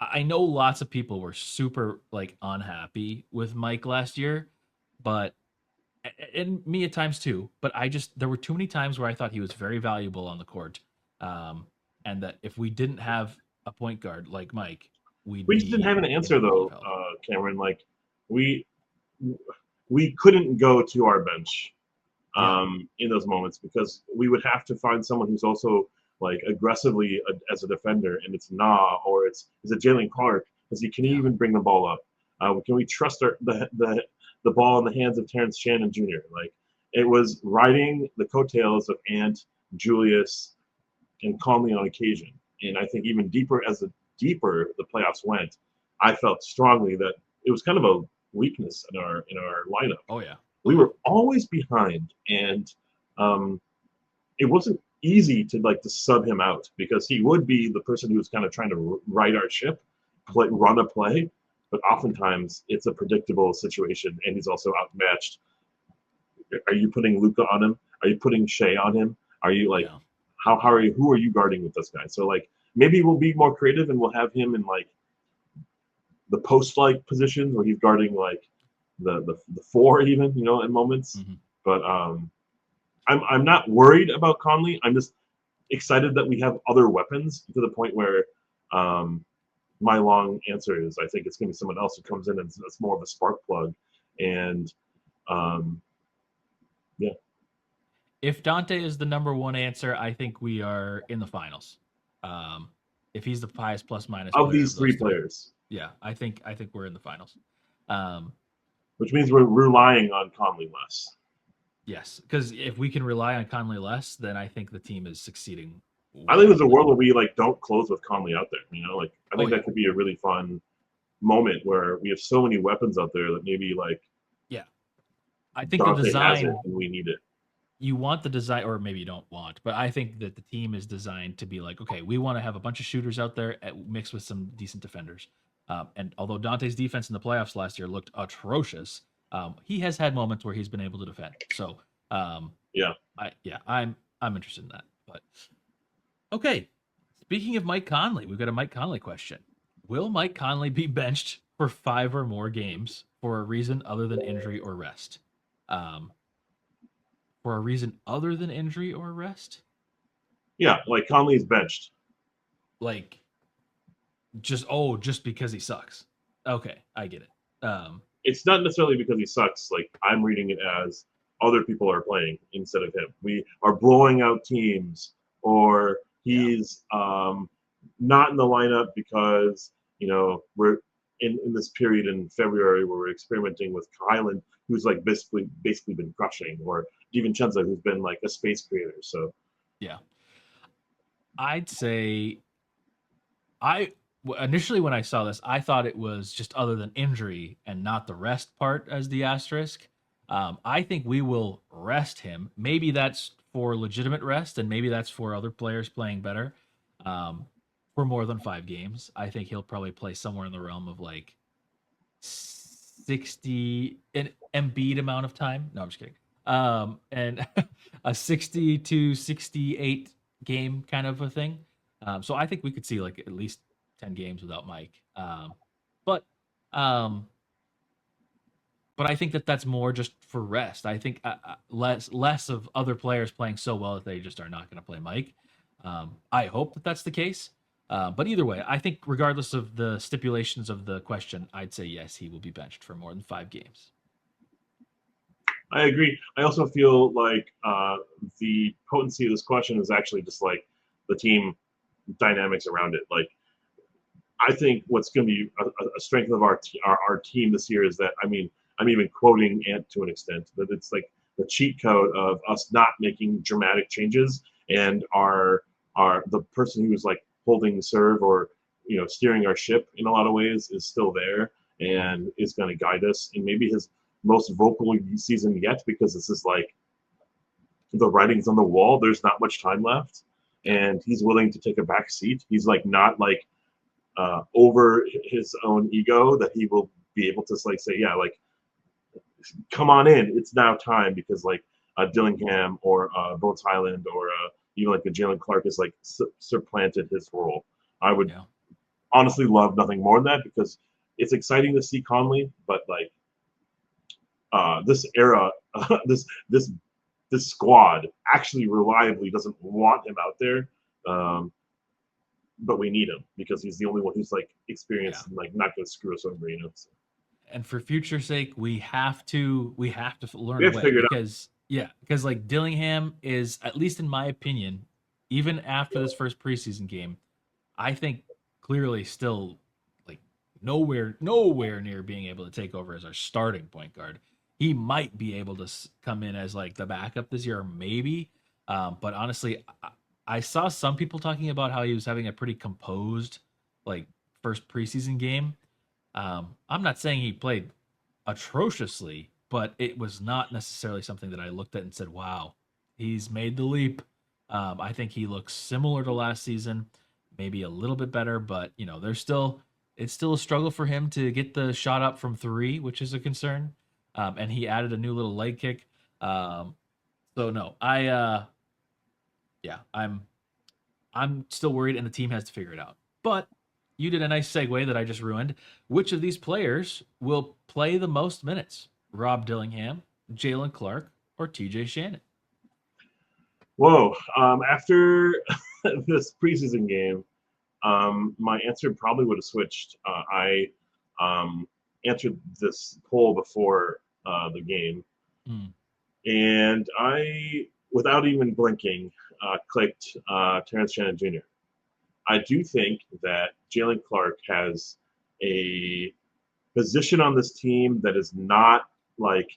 I know lots of people were super like unhappy with Mike last year, but and me at times too. But there were too many times where I thought he was very valuable on the court, um, and that if we didn't have a point guard like Mike, we'd We just didn't be have an in a answer world of though, hell. Cameron. Like we we couldn't go to our bench Yeah, in those moments because we would have to find someone who's also like aggressively as a defender, and it's Nah or is it Jalen Clark? Because he can yeah, even bring the ball up. Can we trust the ball in the hands of Terrence Shannon Jr.? Like it was riding the coattails of Ant, Julius, and Conley on occasion. And I think even deeper the playoffs went, I felt strongly that it was kind of a weakness in our lineup. oh yeah, oh We yeah, were always behind, and um, it wasn't easy to sub him out because he would be the person who was kind of trying to right our ship, run a play. But oftentimes it's a predictable situation, and he's also outmatched. Are you putting Luca on him? Are you putting Shea on him? Are you like yeah. how are you who are you guarding with this guy? So like maybe we'll be more creative and we'll have him in like the post like positions where he's guarding like the four even in moments. Hmm. But I'm not worried about Conley. I'm just excited that we have other weapons to the point where um, my long answer is I think it's going to be someone else who comes in and it's more of a spark plug. And um, yeah, If Dante is the number one answer, I think we are in the finals. Um, if he's the highest plus minus of player of these three those three, players, yeah, I think we're in the finals. Um, which means we're relying on Conley less. yes, because if we can rely on Conley less, then I think the team is succeeding I think there's a wildly. world where we like don't close with Conley out there. Like I Oh think yeah, that could be a really fun moment where we have so many weapons out there that maybe like yeah. I think the Dante has it design and we need it. you want the design, or maybe you don't want, but I think that the team is designed to be like, okay, we want to have a bunch of shooters out there mixed with some decent defenders. And although Dante's defense in the playoffs last year looked atrocious, he has had moments where he's been able to defend. So, um, Yeah. I'm interested in that. But okay, speaking of Mike Conley, we've got a Mike Conley question. Will Mike Conley be benched for 5 or more games for a reason other than injury or rest? Um, for a reason other than injury or rest? Yeah, like Conley's benched. Like just because he sucks. Okay, I get it. It's not necessarily because he sucks. Like I'm reading it as other people are playing instead of him. We are blowing out teams, or Yeah, he's not in the lineup because we're in this period in February where we're experimenting with Kylan, who's like basically been crushing, or DiVincenzo, who's been like a space creator. So yeah. I'd say I initially when I saw this, I thought it was just other than injury and not the rest part as the asterisk. I think we will rest him. Maybe that's for legitimate rest, and maybe that's for other players playing better. Um, for more than 5 games, I think he'll probably play somewhere in the realm of like 60 an Embiid amount of time. No, I'm just kidding. And a 60 to 68 game kind of a thing. So I think we could see like at least 10 games without Mike. But um, but I think that that's more just for rest. I think less of other players playing so well that they just are not going to play Mike. I hope that that's the case. But either way, I think regardless of the stipulations of the question, I'd say yes, he will be benched for more than 5 games. I agree. I also feel like the potency of this question is actually just like the team dynamics around it. Like I think what's going to be a strength of our team this year is that I'm even quoting Ant to an extent that it's like the cheat code of us not making dramatic changes and our the person who's like holding serve or steering our ship in a lot of ways is still there Mhm. and is going to guide us and maybe his most vocal season yet because this is like the writing's on the wall. There's not much time left, Yeah, and he's willing to take a back seat. He's like not like over his own ego that he will be able to like say, yeah, like come on in, it's now time because like Dillingham or Bones Highland or even like the Jalen Clark is like supplanted his role. I would yeah, honestly love nothing more than that because it's exciting to see Conley, but like this era this this squad actually reliably doesn't want him out there. Um, but we need him because he's the only one who's like Yeah. experienced and like not going to screw us over, you know. So And for future sake, we have to learn we a have to way figure it out. because yeah, because like Dillingham is, at least in my opinion, even after this first preseason game, I think clearly still like nowhere near being able to take over as our starting point guard. He might be able to come in as like the backup this year, maybe. But honestly, I saw some people talking about how he was having a pretty composed like first preseason game. I'm not saying he played atrociously, but it was not necessarily something that I looked at and said, "Wow, he's made the leap." I think he looks similar to last season, maybe a little bit better, but there's still it's still a struggle for him to get the shot up from three, which is a concern. And he added a new little leg kick. So no, yeah, I'm still worried, and the team has to figure it out. But you did a nice segue that I just ruined. Which of these players will play the most minutes? Rob Dillingham, Jalen Clark, or TJ Shannon? Whoa! After this preseason game, my answer probably would have switched. I answered this poll before the game, Mm, and I, without even blinking, clicked Terrence Shannon Jr. I do think that Jalen Clark has a position on this team that is not like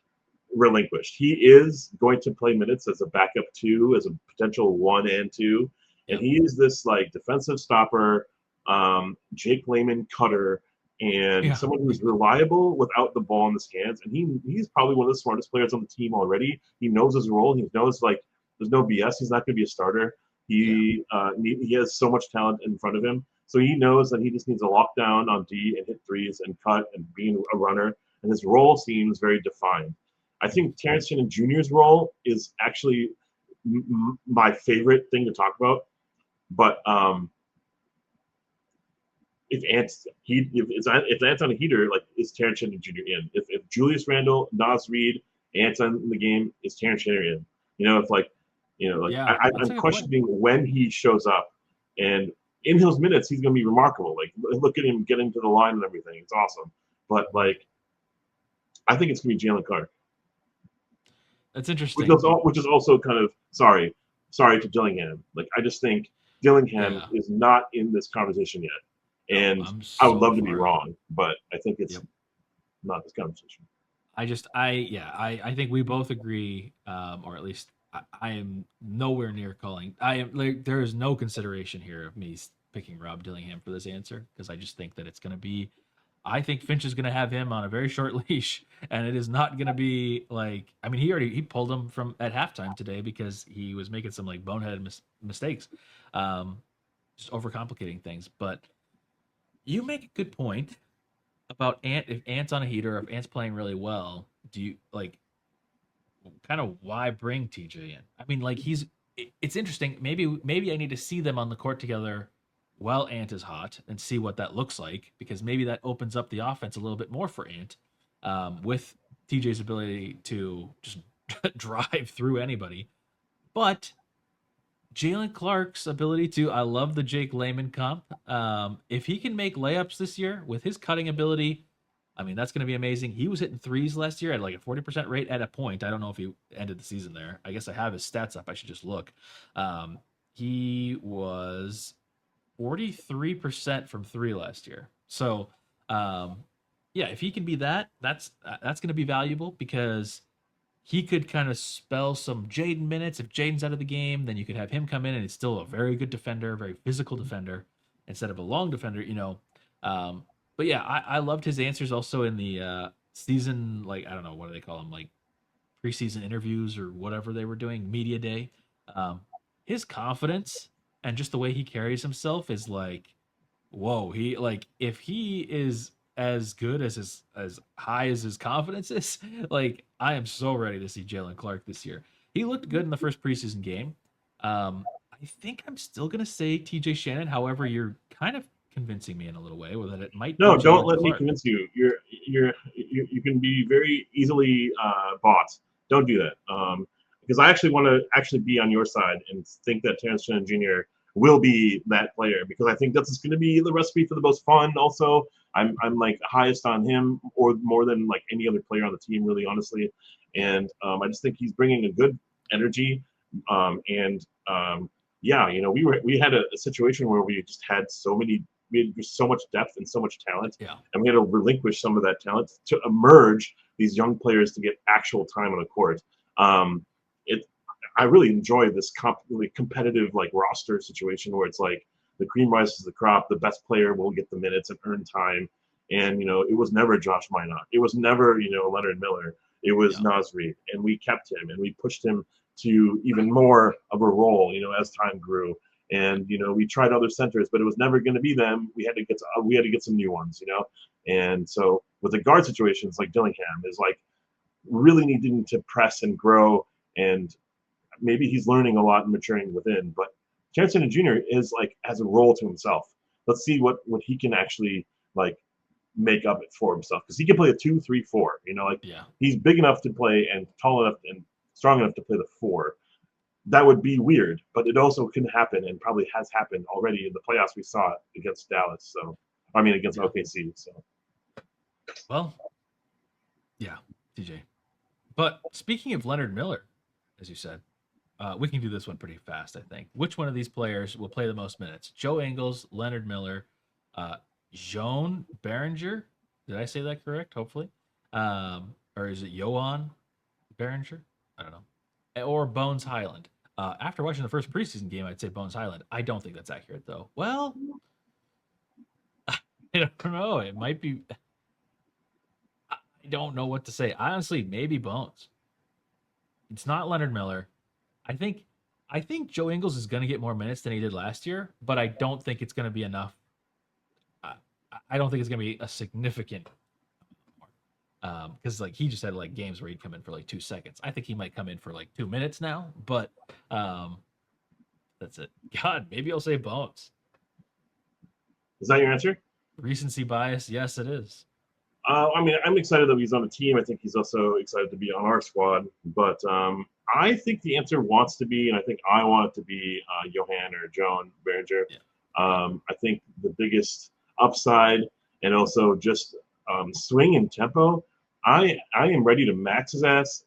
relinquished. He is going to play minutes as a backup two, as a potential one and two, and yep. he is this like defensive stopper, Jake Layman cutter, and Yeah. someone who's reliable without the ball in his hands. And he's probably one of the smartest players on the team already. He knows his role. He knows like there's no BS. He's not going to be a starter. Yeah. He has so much talent in front of him. So he knows that he just needs to lock down on D and hit threes and cut and being a runner. And his role seems very defined. I think Terrence Shannon Jr.'s role is actually my favorite thing to talk about. But if Ant's on a heater, like is Terrence Shannon Jr. in? If Julius Randle, Nas Reed, Ant's in the game, is Terrence Shannon in? You know, if like Yeah. That's I'm a good point. questioning when he shows up, and in those minutes he's going to be remarkable. Like look at him getting to the line and everything; it's awesome. But like I think it's going to be Jalen Clark, That's interesting. which is also kind of sorry to Dillingham. Like I just think Dillingham Yeah. is not in this conversation yet, No, and I'm I would so love to be far out. wrong, but I think it's Yep. not this conversation. I think we both agree, or at least I am nowhere near calling. I am like there is no consideration here of me picking Rob Dillingham for this answer because I just think that it's going to be. I think Finch is going to have him on a very short leash, and it is not going to be like. I mean, he pulled him from at halftime today because he was making some like boneheaded mistakes, um, just overcomplicating things. But you make a good point about Ant. If Ant's on a heater, if Ant's playing really well, do you like kind of why bring TJ in? I mean, like it's interesting. Maybe I need to see them on the court together while Ant is hot and see what that looks like because maybe that opens up the offense a little bit more for Ant with TJ's ability to just drive through anybody. But Jalen Clark's ability to, I love the Jake Layman comp. If he can make layups this year with his cutting ability, I mean, that's going to be amazing. He was hitting threes last year at like a 40% rate at a point. I don't know if he ended the season there. I guess I have his stats up. I should just look. Um, he was 43% from three last year. So, um, yeah, if he can be that, that's going to be valuable because he could kind of spell some Jaden minutes. If Jaden's out of the game, then you could have him come in and he's still a very good defender, very physical defender instead of a long defender. Um, but yeah, I loved his answers also in the season, like, I don't know, what do they call them? Like preseason interviews or whatever they were doing, media day. Um, his confidence and just the way he carries himself is like, whoa, he like if he is as good as as high as his confidence is, like I am so ready to see Jalen Clark this year. He looked good in the first preseason game. I think I'm still gonna say TJ Shannon. However, you're kind of convincing me in a little way that it might be No, don't Jalen let me Clark. convince you. You can be very easily bought. Don't do that. Because I actually want to actually be on your side and think that Terrence Shannon Jr. will be that player because I think that's going to be the recipe for the most fun. Also, I'm like highest on him or more than like any other player on the team, really, honestly. Yeah. And I just think he's bringing a good energy. And yeah, we had a situation where we just had we had just so much depth and so much talent, Yeah. and we had to relinquish some of that talent to emerge these young players to get actual time on the court. Um, it I really enjoy this competitive like roster situation where it's like the cream rises to the crop. The best player will get the minutes and earn time. And it was never Josh Minot. It was never Leonard Miller. It was Yeah. Nasri, and we kept him and we pushed him to even more of a role. As time grew. And we tried other centers, but it was never going to be them. We had to get some new ones. And so with the guard situations, like Dillingham is like really needing to press and grow, and maybe he's learning a lot and maturing within. But Terrence Jr. is like has a role to himself. Let's see what he can actually like make up it for himself because he can play a 2, 3, 4. Like Yeah. he's big enough to play and tall enough and strong enough to play the 4. That would be weird, but it also can happen and probably has happened already in the playoffs. We saw it against Dallas. So I mean against Yeah. OKC. So Well, yeah, TJ. But speaking of Leonard Miller, as you said, we can do this one pretty fast, I think. Which one of these players will play the most minutes? Joe Ingles, Leonard Miller, uh, Joan Behringer. Did I say that correct? Hopefully. Or is it Johan Behringer? I don't know. Or Bones Highland. After watching the first preseason game, I'd say Bones Highland. I don't think that's accurate, though. Well, I don't know. It might be. I don't know what to say. Honestly, maybe Bones. It's not Leonard Miller. I think I think Joe Ingles is going to get more minutes than he did last year, but I don't think it's going to be enough. I, I don't think it's going to be a significant because like he just had like games where he'd come in for like 2 seconds. I think he might come in for like 2 minutes now, but um, that's it. God, maybe I'll say Bones. is that your answer? Recency bias, yes, it is. I mean, I'm excited that he's on the team. I think he's also excited to be on our squad. But I think the answer wants to be, and I think I want it to be Johan or Joan Behringer. Yeah, yeah, I think the biggest upside and also just swing and tempo. I am ready to max his ass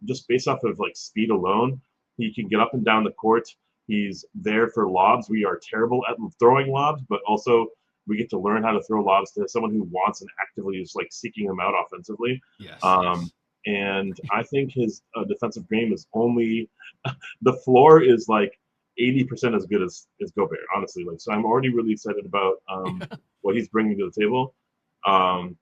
just based off of like speed alone. He can get up and down the court. He's there for lobs. We are terrible at throwing lobs, but also we get to learn how to throw lobs to someone who wants and actively is like seeking them out offensively. yes, Um, yes. and I think his defensive game is only the floor is like 80% as good as Gobert, honestly. Like, so I'm already really excited about what he's bringing to the table. Um,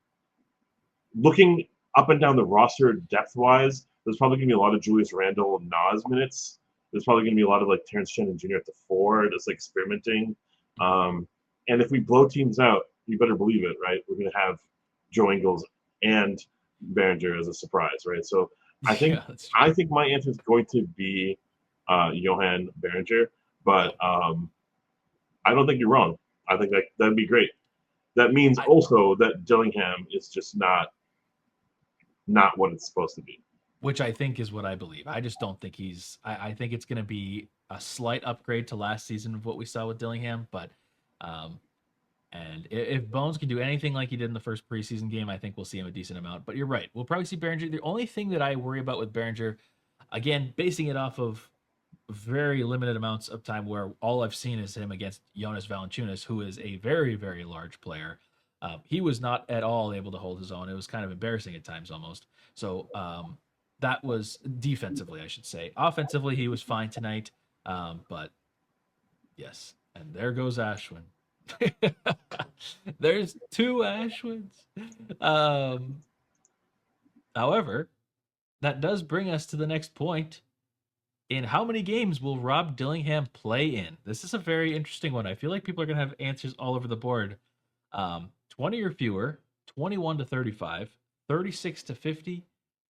Looking up and down the roster depth wise, there's probably gonna be a lot of Julius Randle and Nas minutes. There's probably gonna be a lot of like Terrence Shannon Jr. at the 4, just like experimenting. Um, and if we blow teams out, you better believe it, right? We're gonna have Joe Ingles and Behringer as a surprise, right? So I think Yeah, that's I true. think my answer is going to be Johan Behringer, Yeah, but I don't think you're wrong. I think that'd be great. That means I also that Dillingham is just not what it's supposed to be. which I think is what I believe. I just don't think he's. I think it's going to be a slight upgrade to last season of what we saw with Dillingham, but um, and if Bones can do anything like he did in the first preseason game, I think we'll see him a decent amount. But you're right. We'll probably see Behringer. The only thing that I worry about with Behringer, again, basing it off of very limited amounts of time where all I've seen is him against Jonas Valanciunas, who is a very, very large player. He was not at all able to hold his own. It was kind of embarrassing at times almost. So that was defensively, I should say. Offensively, he was fine tonight. But yes, and there goes Ashwin. There's two Ashwins. Um, However, that does bring us to the next point. In how many games will Rob Dillingham play in? This is a very interesting one. I feel like people are going to have answers all over the board. 20 or fewer, 21 to 35, 36 to 50,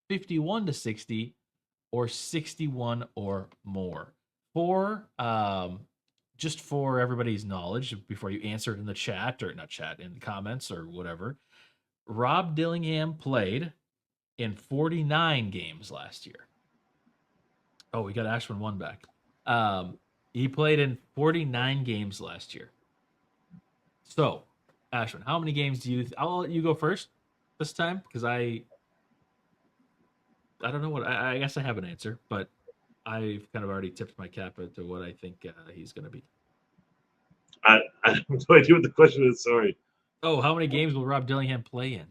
51 to 60, or 61 or more. For just for everybody's knowledge, before you answer it in the chat or not chat in the comments or whatever, Rob Dillingham played in 49 games last year. Oh, we got Ashwin one back. Um, he played in 49 games last year. So, Ashwin, how many games do you? I'll let you go first this time because I don't know what I guess I have an answer, but I've kind of already tipped my cap into what I think he's going to be. I have no idea what the question is. Sorry. Oh, how many games will Rob Dillingham play in?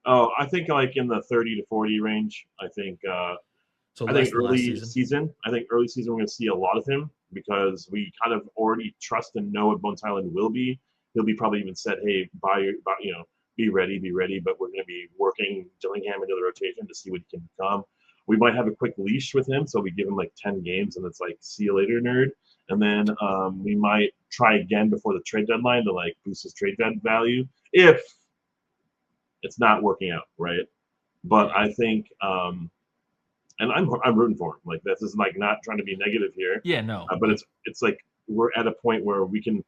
Oh, I think like in the 30 to 40 range. So I less think than last early season. season. I think early season we're going to see a lot of him because we kind of already trust and know what Bones Highland will be. He'll be probably even said, "Hey, be ready, be ready." But we're going to be working Dillingham into the rotation to see what he can become. We might have a quick leash with him, so we give him like 10 games, and it's like, "See you later, nerd." And then we might try again before the trade deadline to like boost his trade value if it's not working out, right? But Yeah. I think and I'm rooting for him. Like this is like not trying to be negative here, Yeah. No. but it's like we're at a point where we can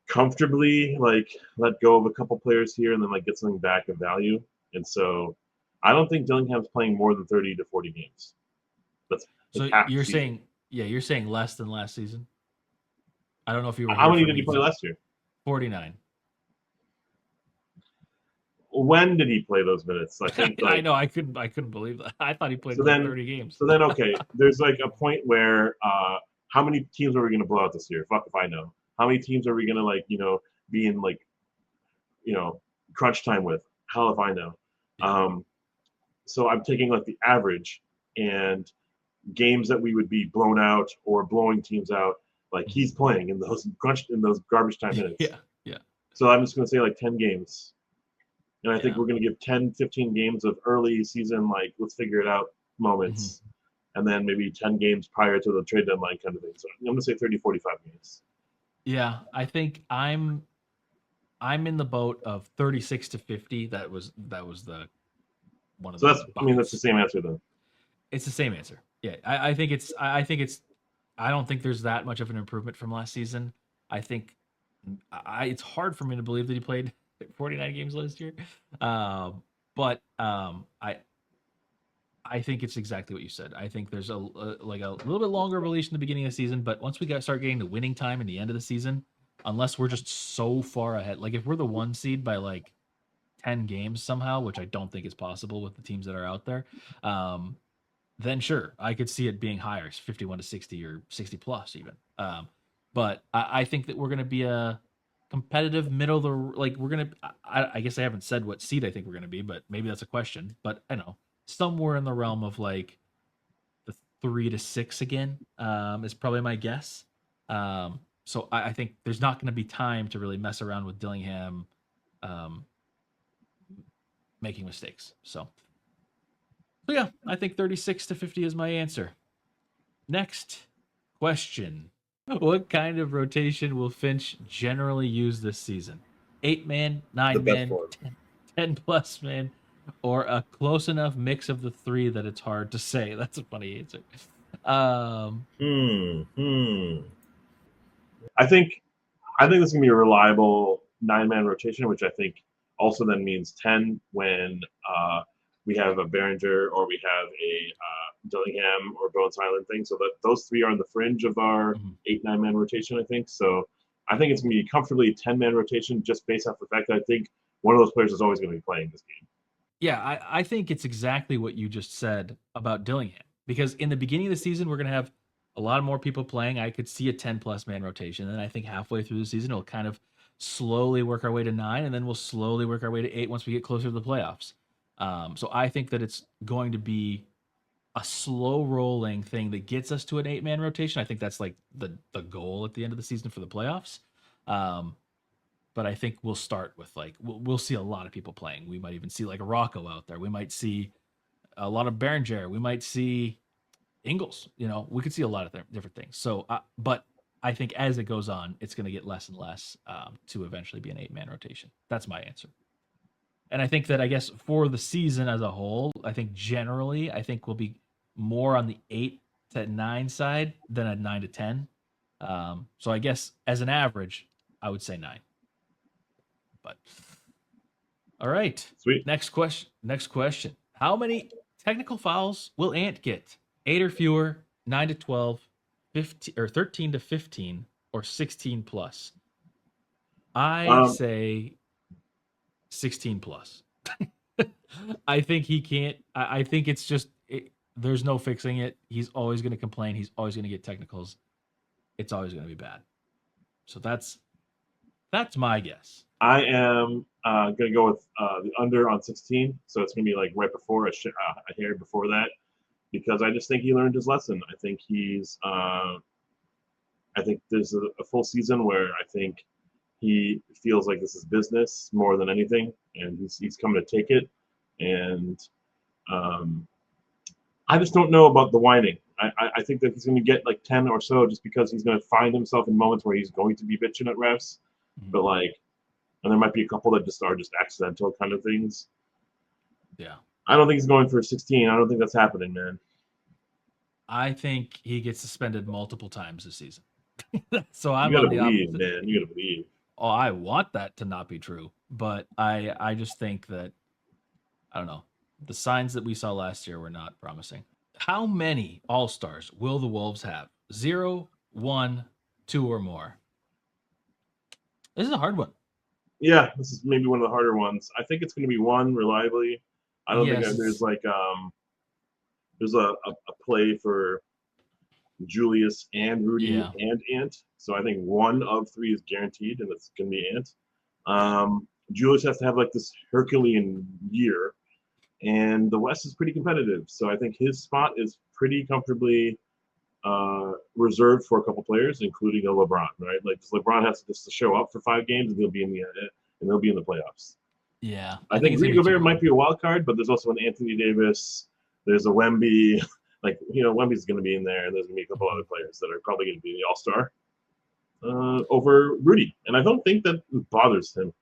comfortably like let go of a couple players here and then like get something back of value. And so I don't think Dillingham's playing more than 30 to 40 games. That's like So half the you're season. saying, yeah, you're saying less than last season. I don't know if you were How here many for did he me. play last year? 49. When did he play those minutes? I think I like know. I couldn't believe that. I thought he played so like then 30 games. so then okay. There's like a point where how many teams are we gonna blow out this year? Fuck if I know. How many teams are we gonna like, be in like crunch time with? Hell if I know. Yeah. Um, so I'm taking like the average and games that we would be blown out or blowing teams out. Like Mhm. he's playing in those garbage time minutes. Yeah. Yeah. So I'm just going to say like 10 games. And I think Yeah. we're going to give 10, 15 games of early season, like, let's figure it out Mhm. moments. And then maybe 10 games prior to the trade deadline kind of thing. So I'm going to say 30, 45 games. Yeah. I think I'm in the boat of 36 to 50. That was the one of So the that's the buckets. same answer then. It's the same answer. Yeah, I think it's I don't think there's that much of an improvement from last season. I think it's hard for me to believe that he played 49 games last year. But I think it's exactly what you said. I think there's like a little bit longer release in the beginning of the season, but once we start getting to winning time in the end of the season, unless we're just so far ahead, like if we're the one seed by like 10 games somehow, which I don't think is possible with the teams that are out there, um, then sure, I could see it being higher, 51 to 60 or 60 plus even. But I think that we're going to be a competitive middle of the like we're going to. I guess I haven't said what seed I think we're going to be, but maybe that's a question. But I know somewhere in the realm of like the 3 to 6 again is probably my guess. So I think there's not going to be time to really mess around with Dillingham um, making mistakes. So yeah, I think 36 to 50 is my answer. Next question. What kind of rotation will Finch generally use this season? 8 man, The nine best man, one. 10 plus man, or a close enough mix of the three that it's hard to say? That's a funny answer. Um, Hmm. I think this is gonna be a reliable 9-man rotation, which I think also then means 10 when we have a Behringer or we have a Dillingham or Bones Island thing. So that those three are on the fringe of our mhm. 8 9-man rotation. I think so. I think it's gonna be comfortably a 10-man rotation just based off the fact that I think one of those players is always going to be playing this game. Yeah, I think it's exactly what you just said about Dillingham. Because in the beginning of the season, we're going to have a lot more people playing. I could see a 10 plus man rotation. And I think halfway through the season, it'll kind of slowly work our way to 9. And then we'll slowly work our way to 8 once we get closer to the playoffs. So I think that it's going to be a slow rolling thing that gets us to an 8 man rotation. I think that's like the goal at the end of the season for the playoffs. Um, but I think we'll start with like we'll see a lot of people playing. We might even see like a Rocco out there. We might see a lot of Berenger. We might see Ingles. We could see a lot of different things. So, but I think as it goes on, it's going to get less and less to eventually be an 8 man rotation. That's my answer. And I think that I guess for the season as a whole, I think generally, I think we'll be more on the 8 to 9 side than a 9 to 10. So I guess as an average, I would say 9. But all right. Sweet. Next question. How many technical fouls will Ant get? 8 or fewer, 9 to 12, 15 or 13 to 15, or 16 plus? I Um, say 16 plus. I think he can't. I think it's just there's no fixing it. He's always going to complain. He's always going to get technicals. It's always going to be bad. So that's my guess. I am going to go with the under on 16. So it's going to be like right before a hair before that, because I just think he learned his lesson. I think there's a full season where I think he feels like this is business more than anything, and he's coming to take it. And um, I just don't know about the whining. I think that he's going to get like 10 or so just because he's going to find himself in moments where he's going to be bitching at refs. Mhm. But like, and there might be a couple that just are just accidental kind of things. Yeah. I don't think he's going for 16. I don't think that's happening, man. I think he gets suspended multiple times this season. So You I'm got on to the believe, opposite. man. You got to believe. Oh, I want that to not be true, but I just think that I don't know. The signs that we saw last year were not promising. How many All Stars will the Wolves have? Zero, one, two, or more? This is a hard one. Yeah, this is maybe one of the harder ones. I think it's going to be one reliably. I don't think there's Yes. like there's a play for Julius and Rudy Yeah. and Ant. So I think one of three is guaranteed, and it's going to be Ant. Julius has to have like this Herculean year, and the West is pretty competitive. So I think his spot is pretty comfortably reserved for a couple players, including a LeBron. Right, like LeBron has to just to show up for 5 games, and they'll be in the playoffs. Yeah. I I think think it's gonna Rudy be too Gobert might hard. be a wild card, but there's also an Anthony Davis. There's a Wemby. Like Wemby's going to be in there, and there's going to be a couple Mhm. other players that are probably going to be the All Star over Rudy, and I don't think that bothers him.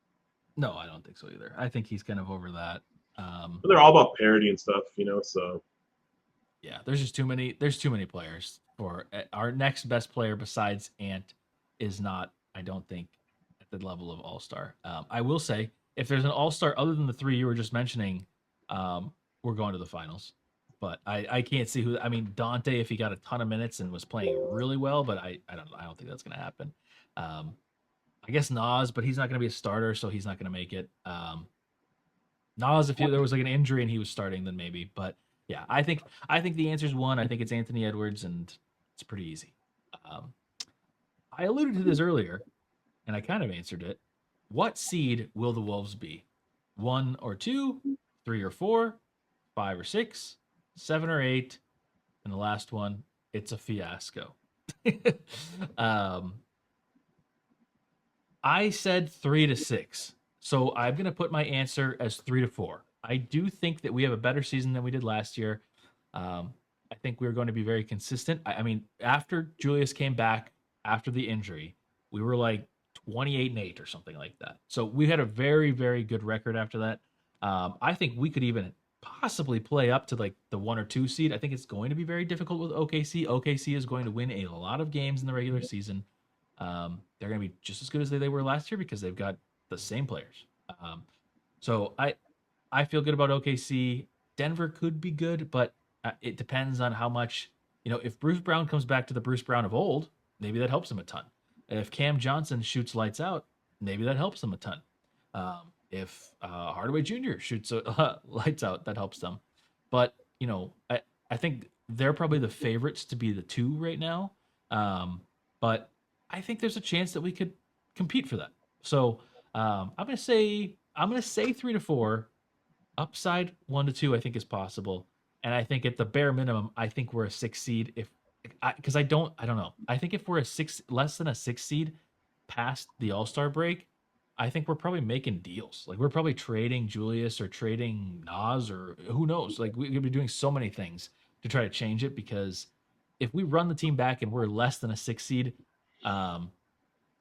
No, I don't think so either. I think he's kind of over that. But they're all about parity and stuff. So Yeah, there's just too many. There's too many players for our next best player besides Ant is not. I don't think at the level of All Star. I will say if there's an All Star other than the three you were just mentioning, um, we're going to the finals. But I can't see who. I mean Dante if he got a ton of minutes and was playing really well, but I don't think that's going to happen. Um, I guess Nas, but he's not going to be a starter, so he's not going to make it. Nas, if there was like an injury and he was starting, then maybe. But yeah, I think the answer is one. I think it's Anthony Edwards, and it's pretty easy. Um, I alluded to this earlier, and I kind of answered it. What seed will the Wolves be? One or two, three or four, five or six, seven or eight, and the last one, it's a fiasco. um, I said 3 to 6. So I'm going to put my answer as 3 to 4. I do think that we have a better season than we did last year. I think we're going to be very consistent. I mean, after Julius came back after the injury, we were like 28-8 or something like that. So we had a very, very good record after that. I think we could even possibly play up to like the 1 or 2 seed. I think it's going to be very difficult with OKC. OKC is going to win a lot of games in the regular season. They're going to be just as good as they were last year because they've got the same players. Um, so I feel good about OKC. Denver could be good, but it depends on how much If Bruce Brown comes back to the Bruce Brown of old, maybe that helps him a ton. If Cam Johnson shoots lights out, maybe that helps them a ton. If Hardaway Jr. shoots lights out, that helps them. But I think they're probably the favorites to be the two right now. But I think there's a chance that we could compete for that. So I'm gonna say 3 to 4. Upside 1 to 2, I think is possible, and I think at the bare minimum, I think we're a 6 seed. If because I don't know. I think if we're a six less than a 6 seed past the All Star break, I think we're probably making deals. Like we're probably trading Julius or trading Nas or who knows. Like we could be doing so many things to try to change it because if we run the team back and we're less than a 6 seed, um,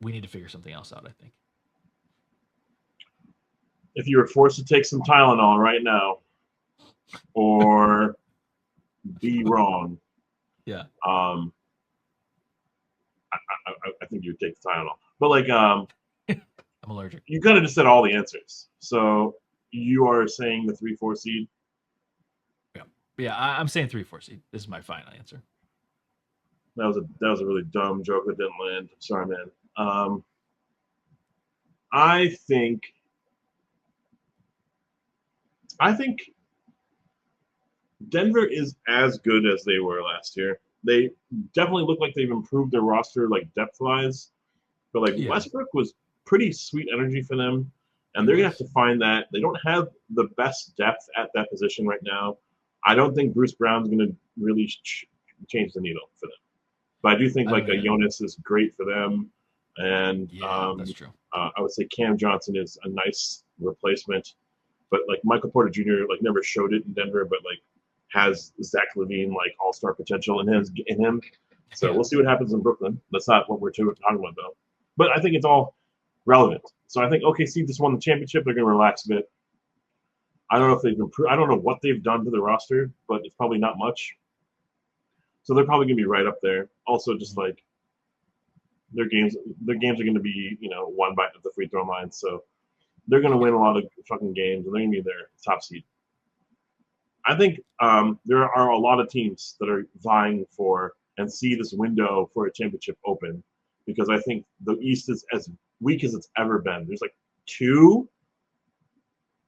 we need to figure something else out. I think. if you were forced to take some Tylenol right now or be wrong, Yeah, um, I think you would take the Tylenol. But like, I'm allergic. you kind of just said all the answers. So you are saying the 3-4 seed. But yeah, I'm saying 3-4 seed. This is my final answer. That was a really dumb joke that didn't land. Sorry, man. I think I think Denver is as good as they were last year. They definitely look like they've improved their roster, like depth wise. But like Yeah, Westbrook was pretty sweet energy for them, he and they're gonna have was. to find that. They don't have the best depth at that position right now. I don't think Bruce Brown's gonna really change the needle for them. But I do think I like don't a either. Jonas is great for them, and Yeah, that's true. I would say Cam Johnson is a nice replacement. But like Michael Porter Jr. like never showed it in Denver, but like has Zach LaVine like all star potential in him. So Yeah, we'll see what happens in Brooklyn. That's not what we're talking about though. But I think it's all relevant. So I think OKC just won the championship. They're going to relax a bit. I don't yeah, know if they've improved. I don't know what they've done to the roster, but it's probably not much. So they're probably going to be right up there. Also, just mhm. like their games are going to be won by the free throw line. So they're going to Yeah, win a lot of fucking games, and they're going to be their top seed. I think there are a lot of teams that are vying for and see this window for a championship open because I think the East is as weak as it's ever been. There's like two,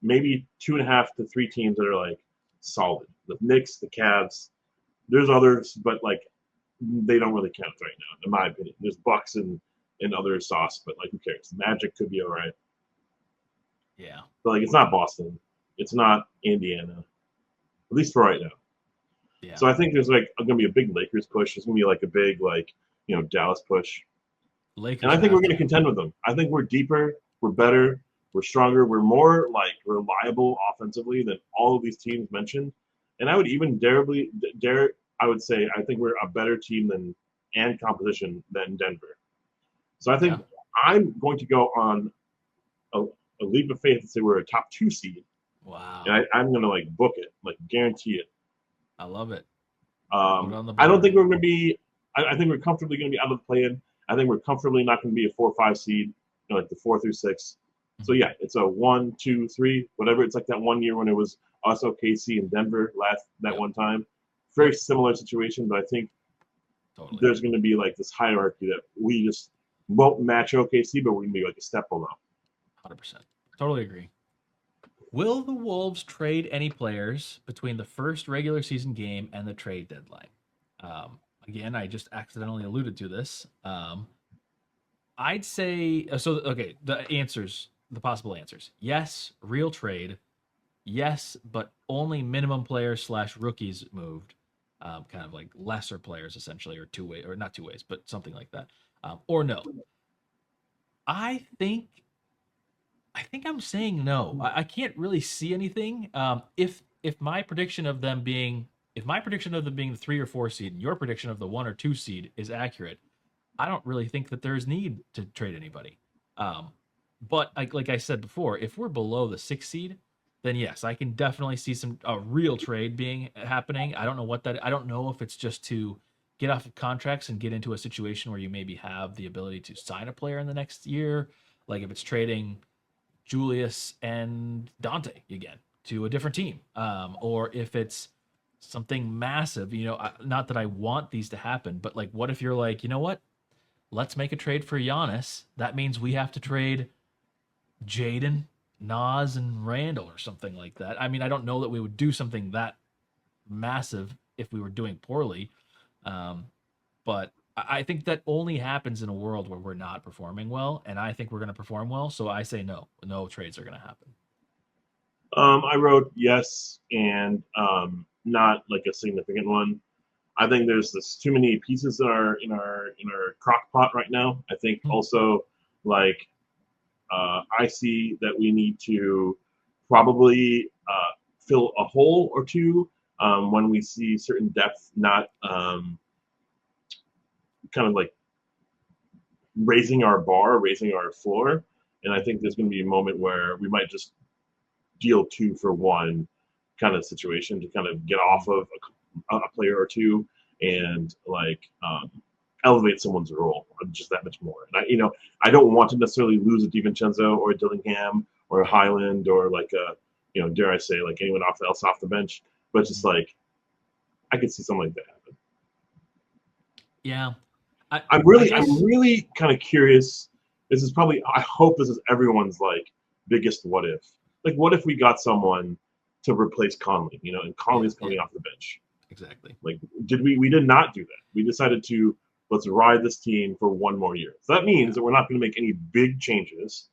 maybe 2.5 to 3 teams that are like solid. The Knicks, the Cavs. There's others, but like they don't really count right now, in my opinion. There's Bucks and other sauce, but like who cares? Magic could be all right, yeah, but like it's not Boston, it's not Indiana, at least for right now. yeah. So I think there's like going to be a big Lakers push. There's going to be like a big like Dallas push, and Lakers I think we're have going to to. contend with them. I think we're deeper, we're better, we're stronger, we're more like reliable offensively than all of these teams mentioned. And I would even dare I would say I think we're a better team than and composition than Denver. So I Yeah. think I'm going to go on a leap of faith and say we're a top 2 seed, and Wow. I'm going to like book it, like guarantee it. I love it. Put it on the I don't board. think we're going to be. I think we're comfortably going to be out of the play-in. I think we're comfortably not going to be a 4 or 5 seed, like the 4 through 6. So Mhm. yeah, it's a 1, 2, 3, whatever. It's like that one year when it was us, OKC, and Denver last that Yep. one time. Very Yep. similar situation, but I think Totally. there's going to be like this hierarchy that we just won't match OKC, but we're going to be like a step below. 100%. Totally agree. Will the Wolves trade any players between the first regular season game and the trade deadline? Again, I just accidentally alluded to this. I'd say so. Okay, the possible answers: yes, real trade; yes, but only minimum players slash rookies moved, kind of like lesser players essentially, or two way, or not two ways, but something like that, or no. I think I think I'm saying no. I can't really see anything. If my prediction of them being if my prediction of them being the 3 or 4 seed, and your prediction of the 1 or 2 seed is accurate, I don't really think that there's need to trade anybody. Um, but like I said before, if we're below the 6 seed, then yes, I can definitely see some a real trade being happening. I don't know what that. I don't know if it's just to get off of contracts and get into a situation where you maybe have the ability to sign a player in the next year. Like if it's trading Julius and Dante again to a different team, or if it's something massive. Not that I want these to happen, but like, what if you're like, you know what? Let's make a trade for Giannis. That means we have to trade Jaden, Nas, and Randall or something like that. I mean, I don't know that we would do something that massive if we were doing poorly, um, but I think that only happens in a world where we're not performing well, and I think we're going to perform well. So I say no. No trades are going to happen. I wrote yes and not like a significant one. I think there's this too many pieces in our crock pot right now. I think Hmm. also like I see that we need to probably fill a hole or two when we see certain depth not kind of like raising our bar, raising our floor. And I think there's going to be a moment where we might just deal 2 for 1 kind of situation to kind of get off of a player or two and like elevate someone's role just that much more. And I don't want to necessarily lose a DiVincenzo or a Dillingham or a Yeah. Highland or like a dare I say like anyone else off the bench, but just Mhm. like I could see something like that happen. Yeah, I I'm I really, I'm guess really kind of curious. This is probably, I hope this is everyone's like biggest what if. Like, what if we got someone to replace Conley? And yeah, Conley's yeah, coming off the bench. exactly. Like, we did not do that. We decided to let's ride this team for one more year. So that Yeah, means that we're not going to make any big changes.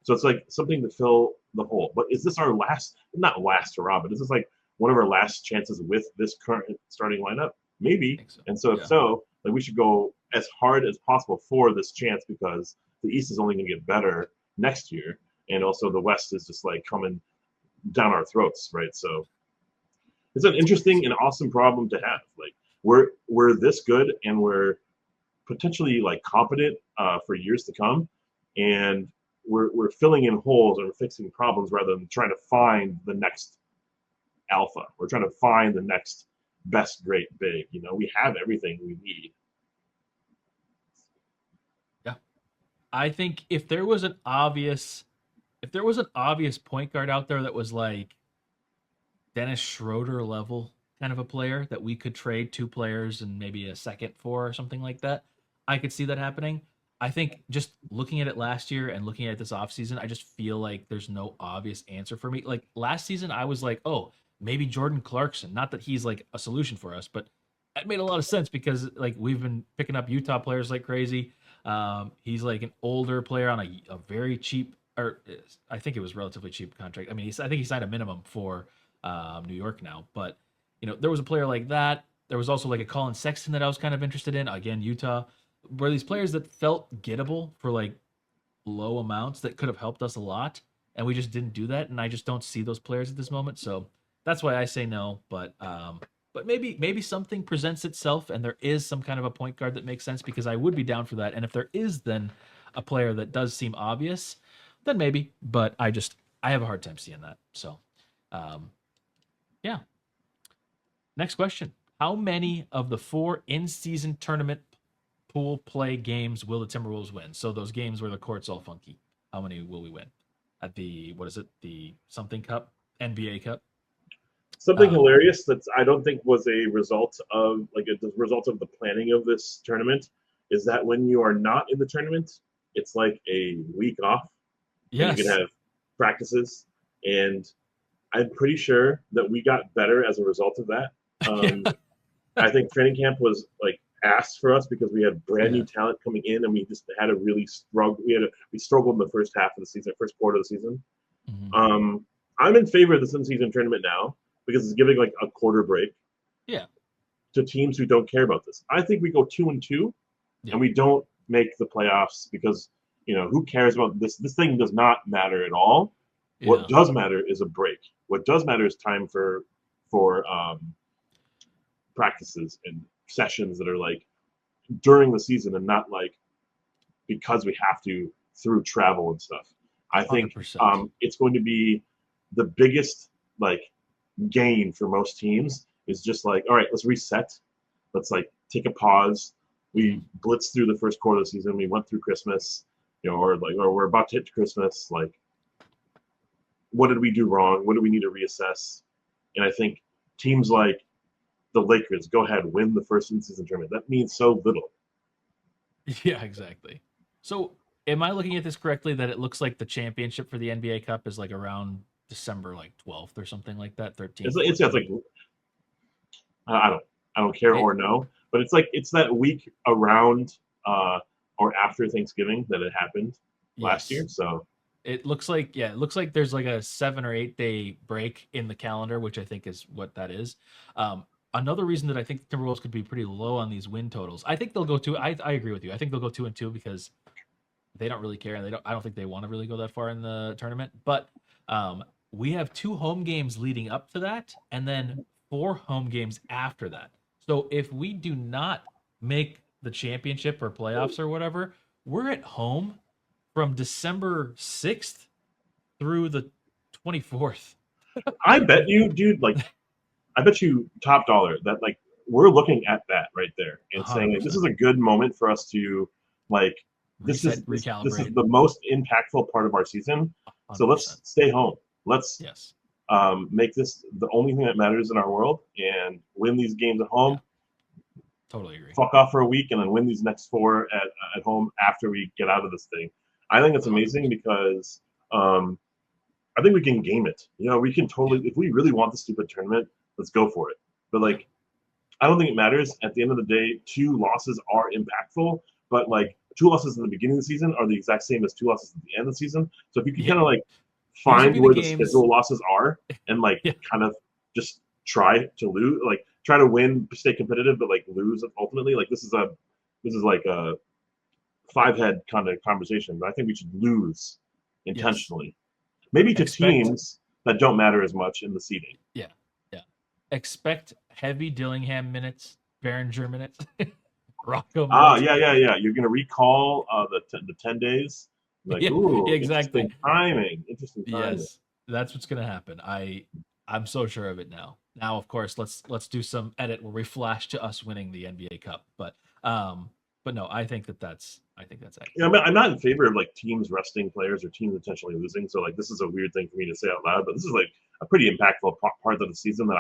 So it's like something to fill the hole. But is this our last, not last hurrah, but is this like one of our last chances with this current starting lineup? I Maybe. think so. And so if Yeah, so, like we should go as hard as possible for this chance because the East is only going to get better next year, and also the West is just like coming down our throats, right? So it's an it's interesting crazy. and awesome problem to have. Like we're this good and we're potentially like competent for years to come, and we're filling in holes and we're fixing problems rather than trying to find the next alpha. We're trying to find the next best great big. We have everything we need. Yeah, I think if there was an obvious point guard out there that was like Dennis Schroeder level kind of a player that we could trade two players and maybe a second for or something like that, I could see that happening. I think just looking at it last year and looking at it this offseason, I just feel like there's no obvious answer for me. Like last season, I was like, oh, maybe Jordan Clarkson. Not that he's like a solution for us, but it made a lot of sense because like we've been picking up Utah players like crazy. He's like an older player on a very cheap, or I think it was relatively cheap contract. I mean, I think he signed a minimum for New York now. But there was a player like that. There was also like a Colin Sexton that I was kind of interested in. Again, Utah, were these players that felt gettable for like low amounts that could have helped us a lot, and we just didn't do that. And I just don't see those players at this moment. So that's why I say no. But maybe something presents itself, and there is some kind of a point guard that makes sense because I would be down for that. And if there is then a player that does seem obvious, then maybe. But I have a hard time seeing that. So um, yeah. Next question. How many of the four in season tournament pool play games will the Timberwolves win? So those games where the court's all funky. How many will we win? At the, what is it? The something cup? NBA Cup? Something Um, hilarious that I don't think was a result of like a the result of the planning of this tournament is that when you are not in the tournament, it's like a week off, and you can yes. have practices. And I'm pretty sure that we got better as a result of that. Um, I think training camp was like asked for us because we had brand new Yeah. talent coming in, and we just had a really struggle. We struggled in the first half of the season, first quarter of the season. Mhm. Um, I'm in favor of this in-season tournament now because it's giving like a quarter break Yeah. to teams who don't care about this. I think we go 2-2, and Yep. we don't make the playoffs because who cares about this? This thing does not matter at all. What Yeah. does matter is a break. What does matter is time for practices and sessions that are like during the season and not like because we have to through travel and stuff. I think 100%. it's going to be the biggest like gain for most teams is just like, all right, let's reset. Let's like take a pause. Hmm. We blitzed through the first quarter of the season. We went through Christmas, or we're about to hit Christmas. Like, what did we do wrong? What do we need to reassess? And I think teams like the Lakers go ahead win the first in-season tournament. That means so little. Yeah, exactly. So am I looking at this correctly that it looks like the championship for the NBA Cup is like around December like 12th or something like that, It's 13th, like, it's 14th? like I don't care or It no, but it's like it's that week around uh, or after Thanksgiving that it happened last yes. year. So It looks like there's like a 7 or 8 day break in the calendar, which I think is what that is. Another reason that I think the Timberwolves could be pretty low on these win totals. I think they'll go two. I agree with you. I think they'll go 2-2 because they don't really care and I don't think they want to really go that far in the tournament. But we have 2 home games leading up to that, and then 4 home games after that. So if we do not make the championship or playoffs or whatever, we're at home from December 6th through the 24th. I bet you, dude, like I bet you top dollar that like we're looking at that right there and saying like, this 100%. is a good moment for us to like Reset, this is recalibrate. the most impactful part of our season. So let's 100%. stay home. Let's Yes. make this the only thing that matters in our world, and win these games at Yeah, home. totally agree. Fuck off for a week, and then win these next four at home after we get out of this thing. I think it's amazing 100%. because um, I think we can game it. We can Yeah, totally, if we really want the stupid tournament, let's go for it. But yeah, like, I don't think it matters. At the end of the day, two losses are impactful, but like two losses in the beginning of the season are the exact same as two losses at the end of the season. So if you can yeah. kind of like These will find be the where the games. schedule losses are and like Yeah, kind of just try to lose, like try to win, stay competitive, but like lose ultimately. Like this is like a five head kind of conversation. But I think we should lose yes. intentionally, maybe to Expect. teams that don't matter as much in the seeding. Yeah, yeah. Expect heavy Dillingham minutes, Behringer minutes, Rocco Ah, minutes. yeah, yeah, yeah. You're gonna recall the 10 days. Like, Yeah, ooh, exactly. interesting timing. Interesting timing. Yes, that's what's gonna happen. I'm so sure of it now. Now, of course, let's do some edit where we flash to us winning the NBA Cup. Um, but no, I think that's accurate. I'm not in favor of like teams resting players or teams intentionally losing. So like, this is a weird thing for me to say out loud, but this is like a pretty impactful part of the season that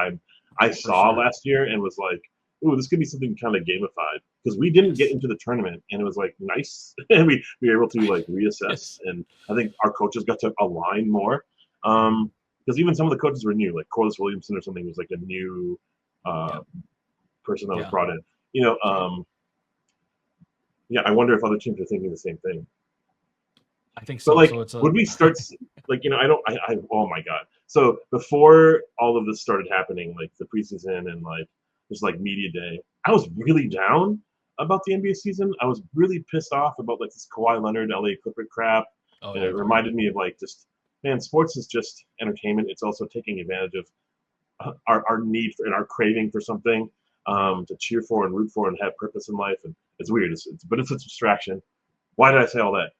I For saw sure. last year and was like, ooh, this could be something kind of gamified because we didn't get Yes. into the tournament and it was like nice and we were able to like reassess Yes. and I think our coaches got to align more. Mhm. Because even some of the coaches were new, like Corliss Williamson or something was like a new uh, Yep. person that was Yeah. brought in. You know, Yep. yeah, I wonder if other teams are thinking the same thing. I think But so. like, So it's a would we start like I don't oh my god. So before all of this started happening, like the preseason and like just like media day, I was really down about the NBA season. I was really pissed off about like this Kawhi Leonard LA Clipper crap, oh and yeah, it agreed. reminded me of like just man, sports is just entertainment. It's also taking advantage of our need for and our craving for something Mhm. to cheer for and root for and have purpose in life. And it's weird, but it's a distraction. Why did I say all that?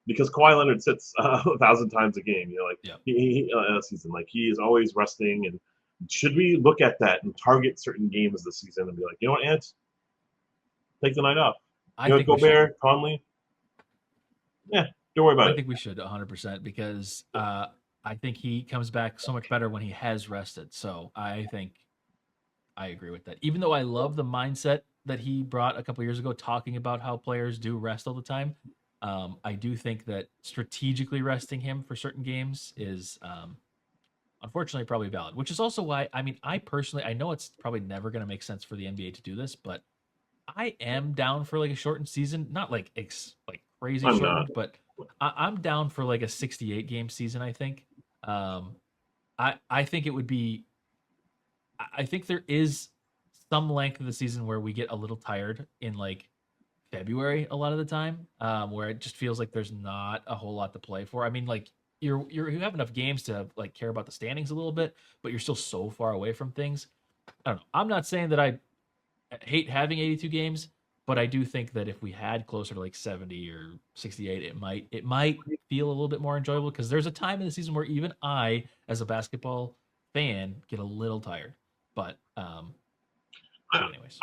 Because Kawhi Leonard sits 1,000 times a game. Like Yep. season, like he is always resting. And should we look at that and target certain games this season and be like, you know what, Ant, take the night off. I think we should. Gobert, Conley, yeah, don't worry about I it. think we should 100% because I think he comes back so much better when he has rested. So I think I agree with that. Even though I love the mindset that he brought a couple years ago, talking about how players do rest all the time, I do think that strategically resting him for certain games is unfortunately probably valid. Which is also why I mean I personally I know it's probably never going to make sense for the NBA to do this, but I am down for like a shortened season, not like like crazy I'm not. shortened, but I'm down for like a 68 game season. I think. Um, I think it would be. I think there is some length of the season where we get a little tired in like February a lot of the time, where it just feels like there's not a whole lot to play for. I mean, like you have enough games to like care about the standings a little bit, but you're still so far away from things. I don't know. I'm not saying that I hate having 82 games, but I do think that if we had closer to like 70 or 68, it might feel a little bit more enjoyable because there's a time in the season where even I, as a basketball fan, get a little tired. But anyways,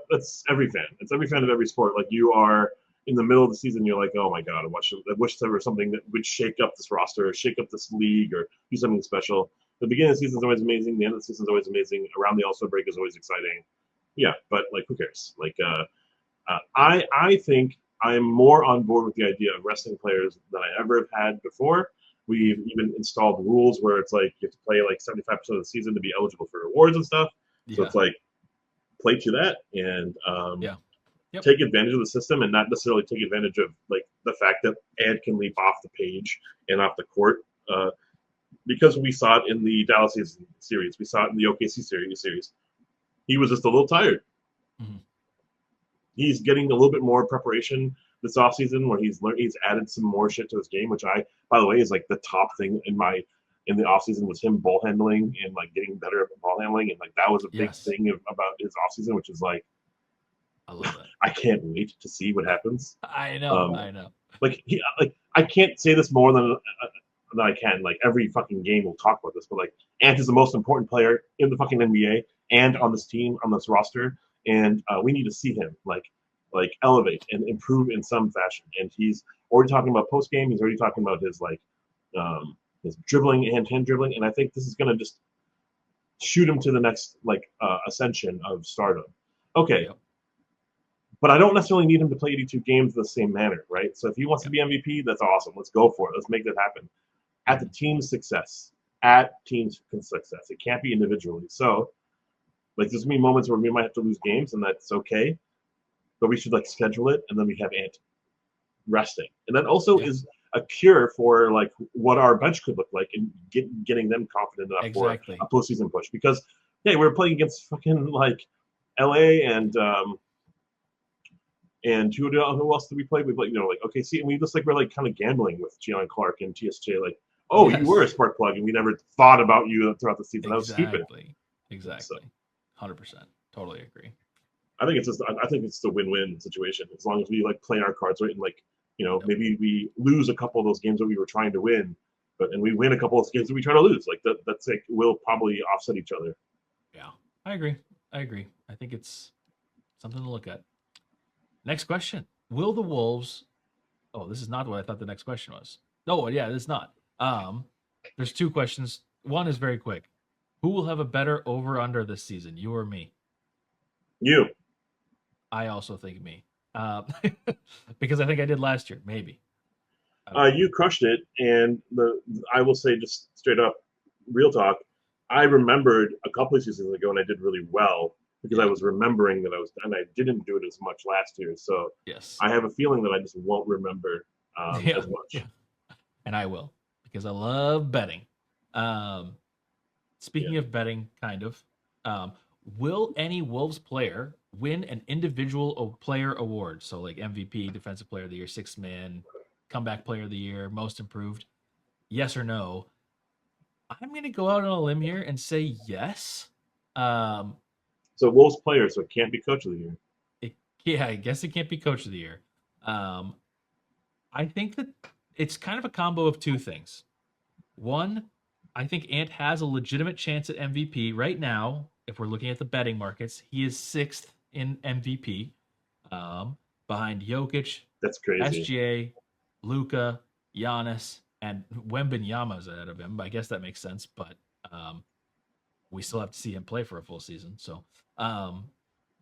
It's every fan. It's every fan of every sport. Like you are in the middle of the season, you're like, oh my god, I wish there was something that would shake up this roster, or shake up this league, or do something special. The beginning of the season is always amazing. The end of the season is always amazing. Around the All Star break is always exciting. Yeah, but like, who cares? Like, I think I'm more on board with the idea of resting players than I ever have had before. We've even installed rules where it's like you have to play like 75% of the season to be eligible for rewards and stuff. So yeah, it's like play to that and yeah, yep, take advantage of the system and not necessarily take advantage of like the fact that Ed can leap off the page and off the court. Because we saw it in the Dallas series, we saw it in the OKC series. He was just a little tired. hmm He's getting a little bit more preparation this offseason where he's added some more shit to his game, which I, by the way, is like the top thing in the offseason was him ball handling and like getting better at ball handling. And like that was a big yes, thing about his offseason, which is like I love that. I can't wait to see what happens. Um, I know. like I can't say this more than I can. Like every fucking game we'll talk about this, but like Ant is the most important player in the fucking NBA and on Mhm. this team on this roster, and we need to see him like elevate and improve in some fashion. And he's already talking about post game. He's already talking about his like his dribbling and hand dribbling, and I think this is going to just shoot him to the next ascension of stardom. Okay, Yep. but I don't necessarily need him to play 82 games in the same manner, right? So if he wants to Yep. be MVP, that's awesome. Let's go for it. Let's make that happen. At the Mhm. team's success, at team's success, it can't be individually. So like there's gonna be moments where we might have to lose games, and that's okay. But we should like schedule it, and then we have Ant resting, and that also Yeah. is a cure for like what our bench could look like and getting them confident enough for a Exactly. postseason push. Because hey, we're playing against fucking like LA and who else did we play? We played, like OKC, and we just like we're like kind of gambling with Jalen Clark and TSJ. Like, oh, you were a Yes. spark plug, and we never thought about you throughout the season. That was stupid. Exactly. So Exactly. 100%. Totally agree. I think it's just I think it's the win-win situation as long as we like play our cards right and like Yep. maybe we lose a couple of those games that we were trying to win, and we win a couple of games that we try to lose. Like that's like will probably offset each other. Yeah. I agree. I agree. I think it's something to look at. Next question. Will the Wolves Oh, this is not what I thought the next question was. No, yeah, it's not. There's two questions. One is very quick. Who will have a better over under this season, you or me? You, I also think me. Uh, because I think I did last year. Maybe. I don't know. you crushed it, and I will say just straight up, real talk. I remembered a couple of seasons ago, and I did really well because I Yeah. was remembering that and I didn't do it as much last year. So Yes. I have a feeling that I just won't remember Yeah. as Yeah. much. And I will because I love betting. Um, Yeah. Speaking of betting, kind of, um, will any Wolves player win an individual player award? So, like MVP, Defensive Player of the Year, Sixth Man, Comeback Player of the Year, Most Improved? Yes or no? I'm going to go out on a limb here and say yes. Um, So Wolves player, so it can't be coach of the year. yeah, I guess it can't be Coach of the Year. Um, I think that it's kind of a combo of two things. One, I think Ant has a legitimate chance at MVP right now. If we're looking at the betting markets, he is sixth in MVP, um, behind Jokic, That's crazy. SGA, Luca, Giannis, and Wembenyama's ahead of him. I guess that makes sense, but um, we still have to see him play for a full season. So, um,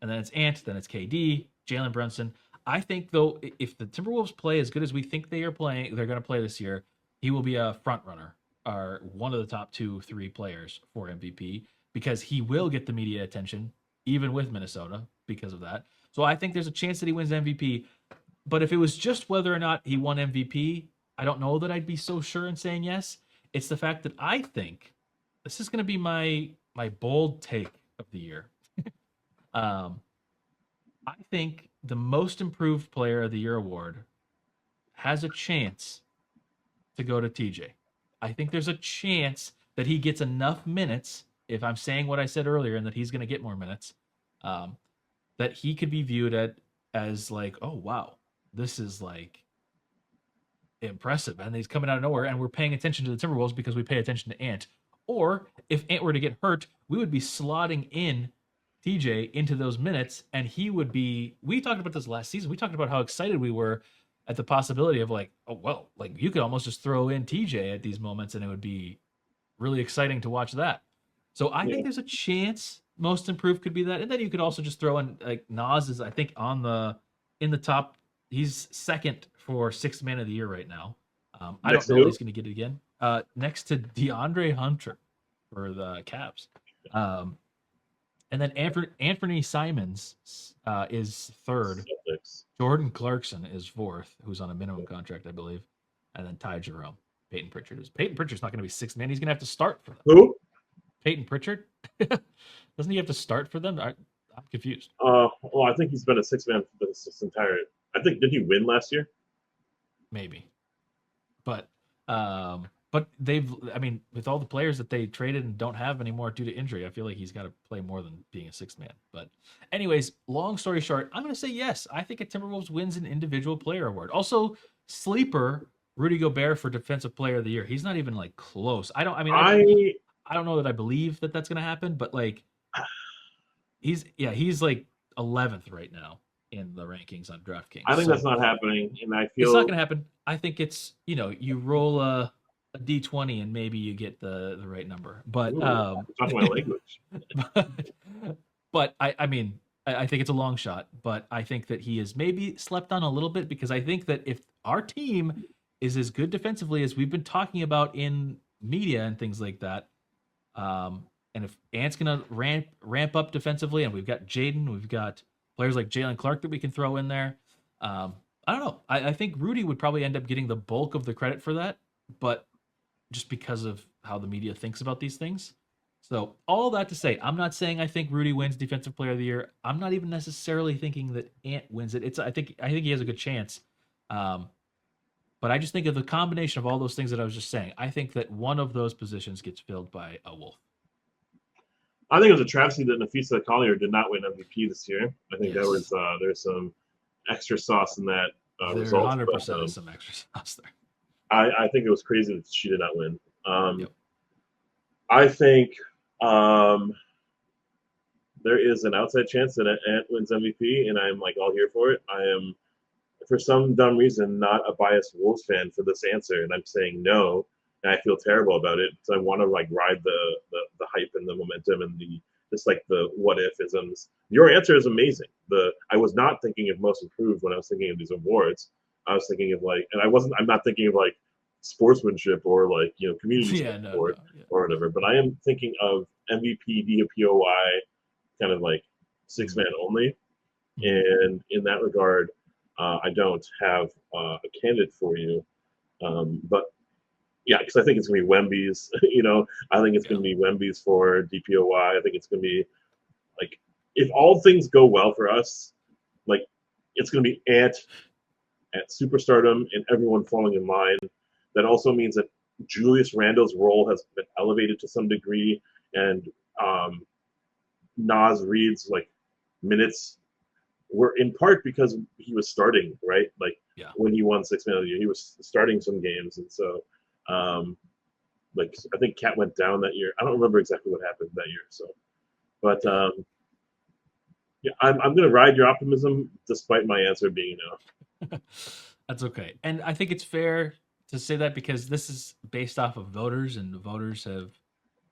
and then it's Ant, then it's KD, Jalen Brunson. I think though, if the Timberwolves play as good as we think they are playing, they're going to play this year, he will be a front runner or one of the top 2, 3 players for MVP because he will get the media attention even with Minnesota because of that. So I think there's a chance that he wins MVP. But if it was just whether or not he won MVP, I don't know that I'd be so sure in saying yes. It's the fact that I think this is going to be my bold take of the year. Um, I think the most improved player of the year award has a chance to go to TJ. I think there's a chance that he gets enough minutes. If I'm saying what I said earlier, and that he's going to get more minutes, um, that he could be viewed as like, oh wow, this is like impressive, and he's coming out of nowhere, and we're paying attention to the Timberwolves because we pay attention to Ant. Or if Ant were to get hurt, we would be slotting in TJ into those minutes, and he would be. We talked about this last season. We talked about how excited we were at the possibility of like, oh well, like you could almost just throw in TJ at these moments, and it would be really exciting to watch that. So I think Yeah. there's a chance most improved could be that, and then you could also just throw in like Nas is I think on the in the top. He's second for sixth man of the year right now. I Next don't to know that who? he's going to get it again. Next to DeAndre Hunter for the Cavs. Um, and then Anthony Simons is third. Celtics. Jordan Clarkson is fourth, who's on a minimum contract, I believe. And then Ty Jerome. Peyton Pritchard is. Peyton Pritchard's not going to be sixth man. He's going to have to start for them. Who? Peyton Pritchard? Doesn't he have to start for them? I'm confused. Well, I think he's been a six man for this entire. I think did he win last year? Maybe. But but they've I mean, with all the players that they traded and don't have anymore due to injury, I feel like he's got to play more than being a sixth man. But anyways, long story short, I'm going to say yes. I think a Timberwolves wins an individual player award. Also, sleeper Rudy Gobert for defensive player of the year. He's not even like close. I don't I mean I I don't know that I believe that that's going to happen, but like he's like 11th right now in the rankings on DraftKings. I think that's So not happening, and I it's not feel going to happen. I think it's, you roll a a D20 and maybe you get the right number. But Ooh, you're talking my language. but, but I mean I think it's a long shot, but I think that he is maybe slept on a little bit because I think that if our team is as good defensively as we've been talking about in media and things like that, and if Ant's gonna ramp up defensively, and we've got Jaden, we've got players like Jalen Clark that we can throw in there. I don't know. I think Rudy would probably end up getting the bulk of the credit for that, but just because of how the media thinks about these things. So all that to say, I'm not saying I think Rudy wins Defensive Player of the Year. I'm not even necessarily thinking that Ant wins it. It's I think he has a good chance. Um, but I just think of the combination of all those things that I was just saying. I think that one of those positions gets filled by a Wolf. I think it was a travesty that Nafisa Collier did not win MVP this year. I think that was Yes, there's some extra sauce in that there result, but 100% is some extra sauce there. I think it was crazy that she did not win. Yep. I think um, there is an outside chance that Ant wins MVP, and I'm like all here for it. I am, for some dumb reason, not a biased Wolves fan for this answer, and I'm saying no, and I feel terrible about it. So I want to like ride the hype and the momentum and the just like the what if isms. Your answer is amazing. The I was not thinking of most improved when I was thinking of these awards. I was thinking of like, and I wasn't. I'm not thinking of like sportsmanship or like community Yeah, no, no. support Yeah. or whatever. But I am thinking of MVP, DPOY, kind of like six Mhm. man only. Mhm. And in that regard, I don't have a candidate for you. But yeah, because I think it's going to be Wemby's. I think it's going Yeah. to be Wemby's for DPOY. I think it's going to be like if all things go well for us, like it's going to be at superstardom and everyone falling in line. That also means that Julius Randle's role has been elevated to some degree, and um, Nas Reed's like minutes were in part because he was starting, right? Like Yeah. when he won 6 Man of the Year, he was starting some games, and so um, like I think Cat went down that year. I don't remember exactly what happened that year, so but Yeah. yeah, I'm gonna ride your optimism despite my answer being no. That's okay. And I think it's fair to say that because this is based off of voters, and the voters have,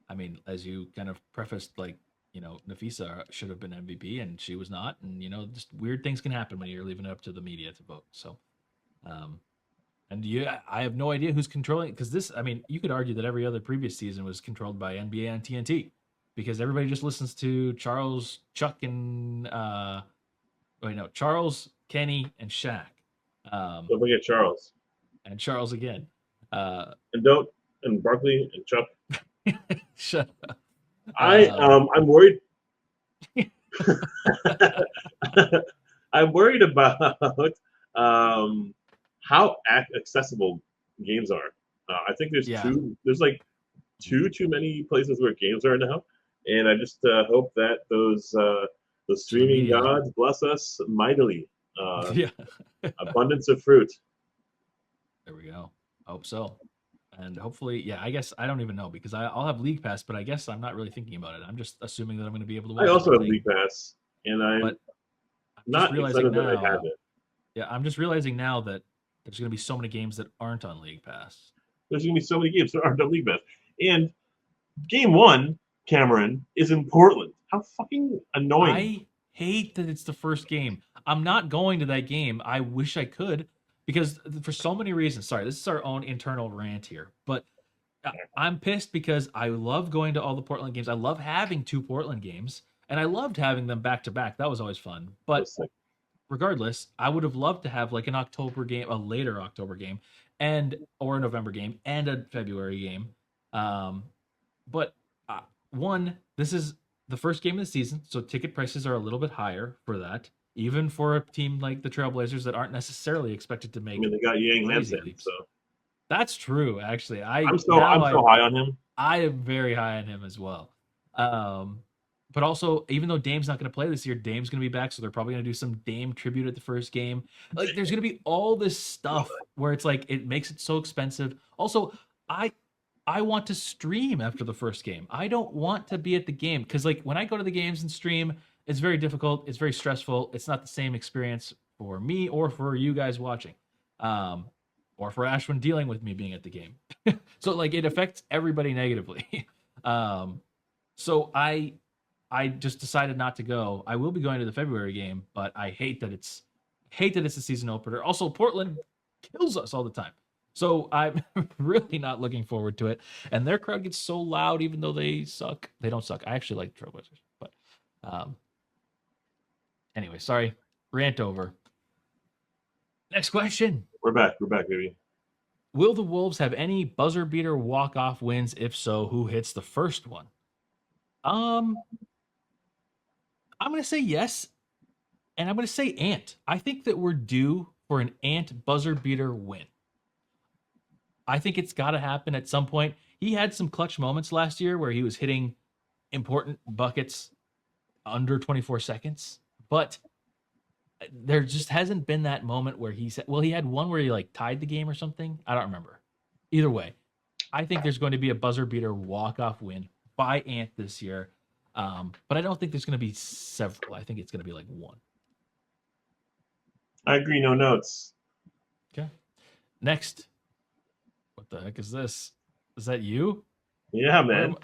I mean, as you kind of prefaced, like, Nafisa should have been MVP and she was not. And, just weird things can happen when you're leaving it up to the media to vote. So, um, and I have no idea who's controlling because this, I mean, you could argue that every other previous season was controlled by NBA and TNT because everybody just listens to Charles, Chuck, and, wait, no, Charles, Kenny, and Shaq. Um, Don't forget Charles and Charles again. Uh, and don't and Barkley and Chuck. shut up. I'm worried. I'm worried about um, how accessible games are. I think Yeah, there's like too many places where games are now, and I just hope that those so the streaming media. gods bless us mightily. Uh, Yeah, abundance of fruit. there we go. Hope so. And hopefully, yeah, I guess I don't even know because I'll have League Pass, but I guess I'm not really thinking about it. I'm just assuming that I'm going to be able to I watch also have everything. League Pass, and I'm But I'm just not realizing excited that I have now, it. yeah, I'm just realizing now that there's going to be so many games that aren't on League Pass. There's gonna be so many games that aren't on League Pass, and Game One, Cameron, is in Portland. How fucking annoying! I hate that it's the first game. I'm not going to that game. I wish I could because for so many reasons. Sorry, this is our own internal rant here, but I'm pissed because I love going to all the Portland games. I love having two Portland games, and I loved having them back to back. That was always fun. But Just like regardless, I would have loved to have like an October game, a later October game, and or a November game and a February game. Um, but one, this is the first game of the season, so ticket prices are a little bit higher for that, even for a team like the Trailblazers that aren't necessarily expected to I mean, make they got Yang crazy Hansen, leaps. so That's true, actually. I'm so high on him. I am very high on him as well. Um, but also, even though Dame's not going to play this year, Dame's going to be back, so they're probably going to do some Dame tribute at the first game. Like, there's going to be all this Love stuff where it's like it makes it so expensive. Also, I I want to stream after the first game. I don't want to be at the game because, like, when I go to the games and stream, it's very difficult. It's very stressful. It's not the same experience for me or for you guys watching. Um, or for Ashwin dealing with me being at the game. So like it affects everybody negatively. um, so I just decided not to go. I will be going to the February game, but I hate that it's a season opener. Also, Portland kills us all the time. So I'm really not looking forward to it. And their crowd gets so loud, even though they suck. They don't suck. I actually like the Trailblazers. But um, anyway, sorry. Rant over. Next question. We're back. We're back, baby. Will the Wolves have any buzzer beater walk off wins? If so, who hits the first one? Um, I'm gonna say yes, and I'm gonna say Ant. I think that we're due for an Ant buzzer beater win. I think it's got to happen at some point. He had some clutch moments last year where he was hitting important buckets under 24 seconds, but there just hasn't been that moment where he said, well, he had one where he like tied the game or something. I don't remember. Either way, I think there's going to be a buzzer beater walk off win by Ant this year. But I don't think there's going to be several. I think it's going to be like one. I agree. No notes. Okay. Next. What the heck is this? Is that you? Yeah, Where man. am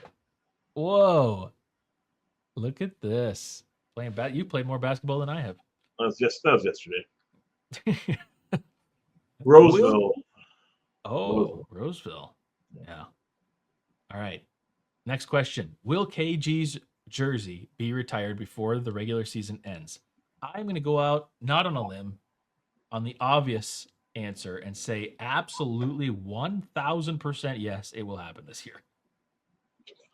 Whoa. Look at this. You played more basketball than I have. That was yesterday. Will Roseville. Oh, Roseville. Roseville. Yeah. All right. Next question. Will KG's jersey be retired before the regular season ends? I'm going to go out not on a limb, on the obvious answer and say absolutely 1000% yes, it will happen this year.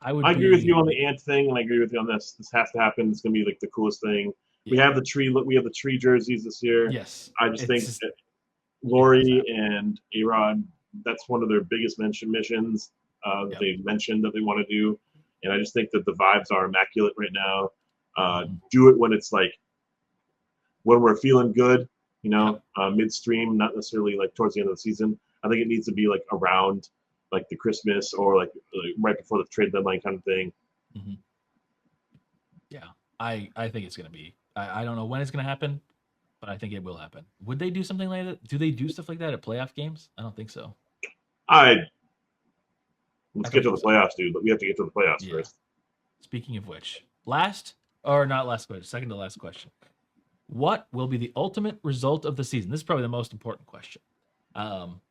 I would I agree with you be on the ant thing, and I agree with you on this. This has to happen. It's gonna be like the coolest thing. We yeah. have the tree. We have the tree jerseys this year. Yes. I just It's think just that it has Lori happened. and Arod, that's one of their biggest missions that Yep. they mentioned that they want to do, and I just think that the vibes are immaculate right now. Mhm. Do it when it's like when we're feeling good, Yep. midstream, not necessarily like towards the end of the season. I think it needs to be like around like the Christmas or like right before the trade deadline kind of thing. Mhm. Yeah. I think it's going to be I don't know when it's going to happen, but I think it will happen. Would they do something like that? Do they do stuff like that at playoff games? I don't think so. I I Let's get don't to think the so. playoffs, dude. But we have to get to the playoffs Yeah. first. Speaking of which, last or not last question, second to last question. What will be the ultimate result of the season? This is probably the most important question. Um,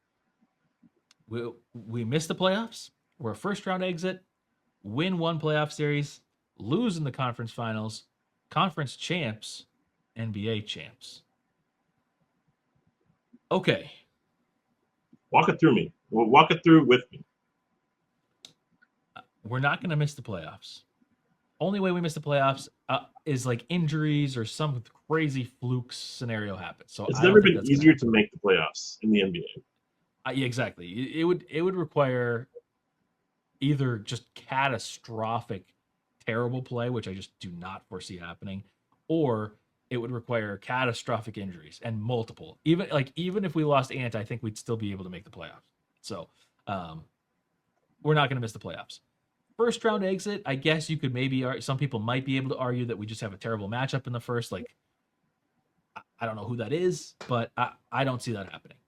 we missed the playoffs. We're a first round exit. Win one playoff series. Lose in the conference finals. Conference champs. NBA champs. Okay, Walk it through me. Well, walk it through with me. we're not going to miss the playoffs. Only way we miss the playoffs is like injuries or some crazy fluke scenario happens. So It's I don't never think been that's going to easier to happen. make the playoffs in the NBA. Yeah, exactly. It would require either just catastrophic, terrible play, which I just do not foresee happening, or it would require catastrophic injuries and multiple. Even if we lost Ant, I think we'd still be able to make the playoffs. So um, we're not going to miss the playoffs. First round exit, I guess you could maybe some people might be able to argue that we just have a terrible matchup in the first. Like I don't know who that is, but I don't see that happening.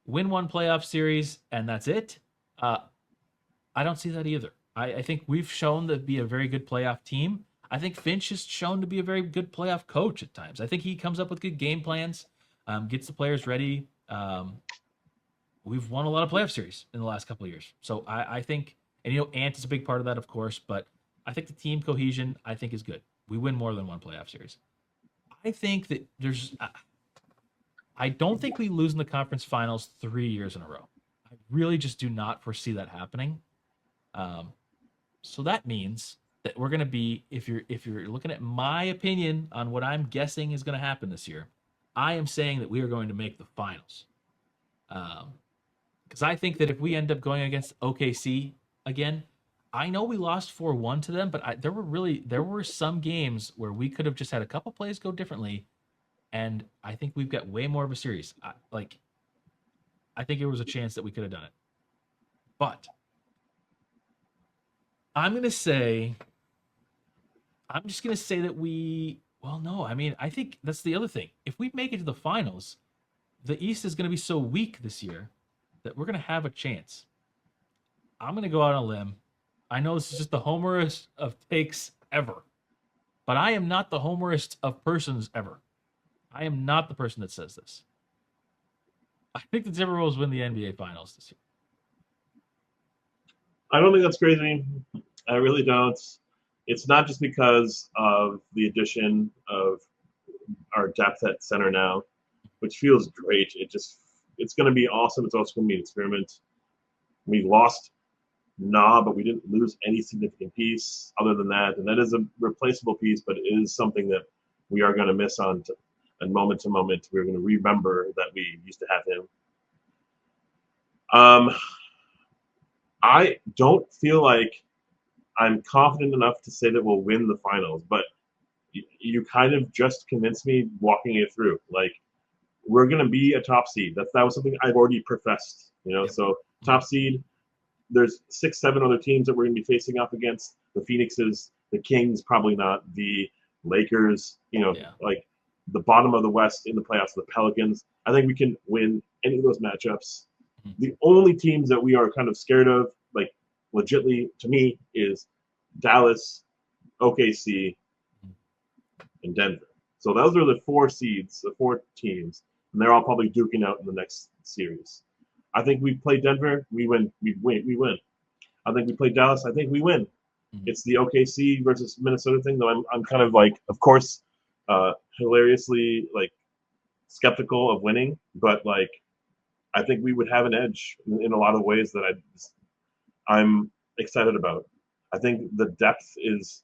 Win one playoff series and that's it. Uh, I don't see that either. I think we've shown to be a very good playoff team. I think Finch has shown to be a very good playoff coach at times. I think he comes up with good game plans, gets the players ready. We've won a lot of playoff series in the last couple of years. So I think, and Ant is a big part of that, of course, but I think the team cohesion, I think, is good. We win more than one playoff series. I think that I don't think we lose in the conference finals 3 years in a row. I really just do not foresee that happening. Um, So that means that we're going to be if you're looking at my opinion on what I'm guessing is going to happen this year, I am saying that we are going to make the finals. Because I think that if we end up going against OKC again, I know we lost 4-1 to them, but there were some games where we could have just had a couple plays go differently, and I think we've got way more of a series. I think there was a chance that we could have done it, but I'm gonna say I'm just gonna say that we. Well, no, I mean, I think that's the other thing. If we make it to the finals, the East is gonna be so weak this year. that we're going to have a chance. I'm going to go out on a limb. I know this is just the homerest of takes ever, but I am not the homerest of persons ever. I am not the person that says this. I think the Timberwolves win the NBA Finals this year. I don't think that's crazy. I really don't. It's not just because of the addition of our depth at center now, which feels great. It's going to be awesome. It's also going to be an experiment. We lost but we didn't lose any significant piece other than that, and that is a replaceable piece, but it is something that we are going to miss and moment to moment. We're going to remember that we used to have him. I don't feel like I'm confident enough to say that we'll win the finals, but you kind of just convinced me walking it through. Like, we're going to be a top seed. That was something I've already professed, Yep. So top seed. There's 6, 7 other teams that we're going to be facing up against. The Phoenixes, the Kings, probably not. The Lakers, like the bottom of the West in the playoffs, the Pelicans. I think we can win any of those matchups. Mm-hmm. The only teams that we are kind of scared of, like legitly to me, is Dallas, OKC, and Denver. So those are the 4 seeds, the 4 teams, and they're all probably duking out in the next series. I think we play Denver, we win. We win. I think we play Dallas, I think we win. Mm-hmm. It's the OKC versus Minnesota thing, though. I'm kind of like, of course, hilariously like skeptical of winning, but like I think we would have an edge in a lot of ways that I'm excited about. I think the depth is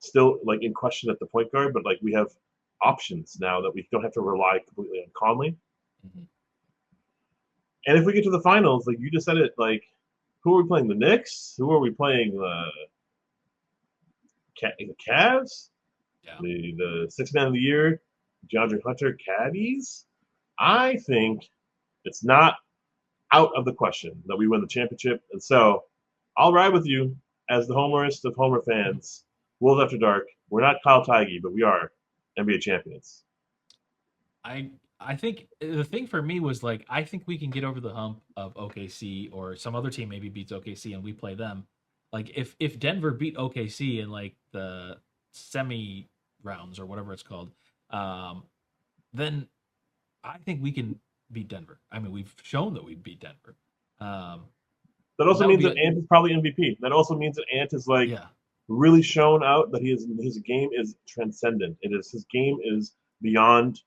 still like in question at the point guard, but like we have options now that we don't have to rely completely on Conley. Mm-hmm. And if we get to the finals, like you just said it, like who are we playing? The Knicks? Who are we playing? The Cavs? Yeah. The sixth man of the year, DeAndre Hunter, Caddies? I think it's not out of the question that we win the championship. And so I'll ride with you as the homerist of Homer fans. Wolves After Dark. We're not Kyle Tighe, but we are NBA champions. I think the thing for me was like I think we can get over the hump of OKC or some other team maybe beats OKC and we play them. Like if Denver beat OKC in like the semi rounds or whatever it's called, then I think we can beat Denver. I mean, we've shown that we beat Denver. That also means that Ant is probably MVP. That also means that Ant is like really shown out that his game is transcendent. His game is beyond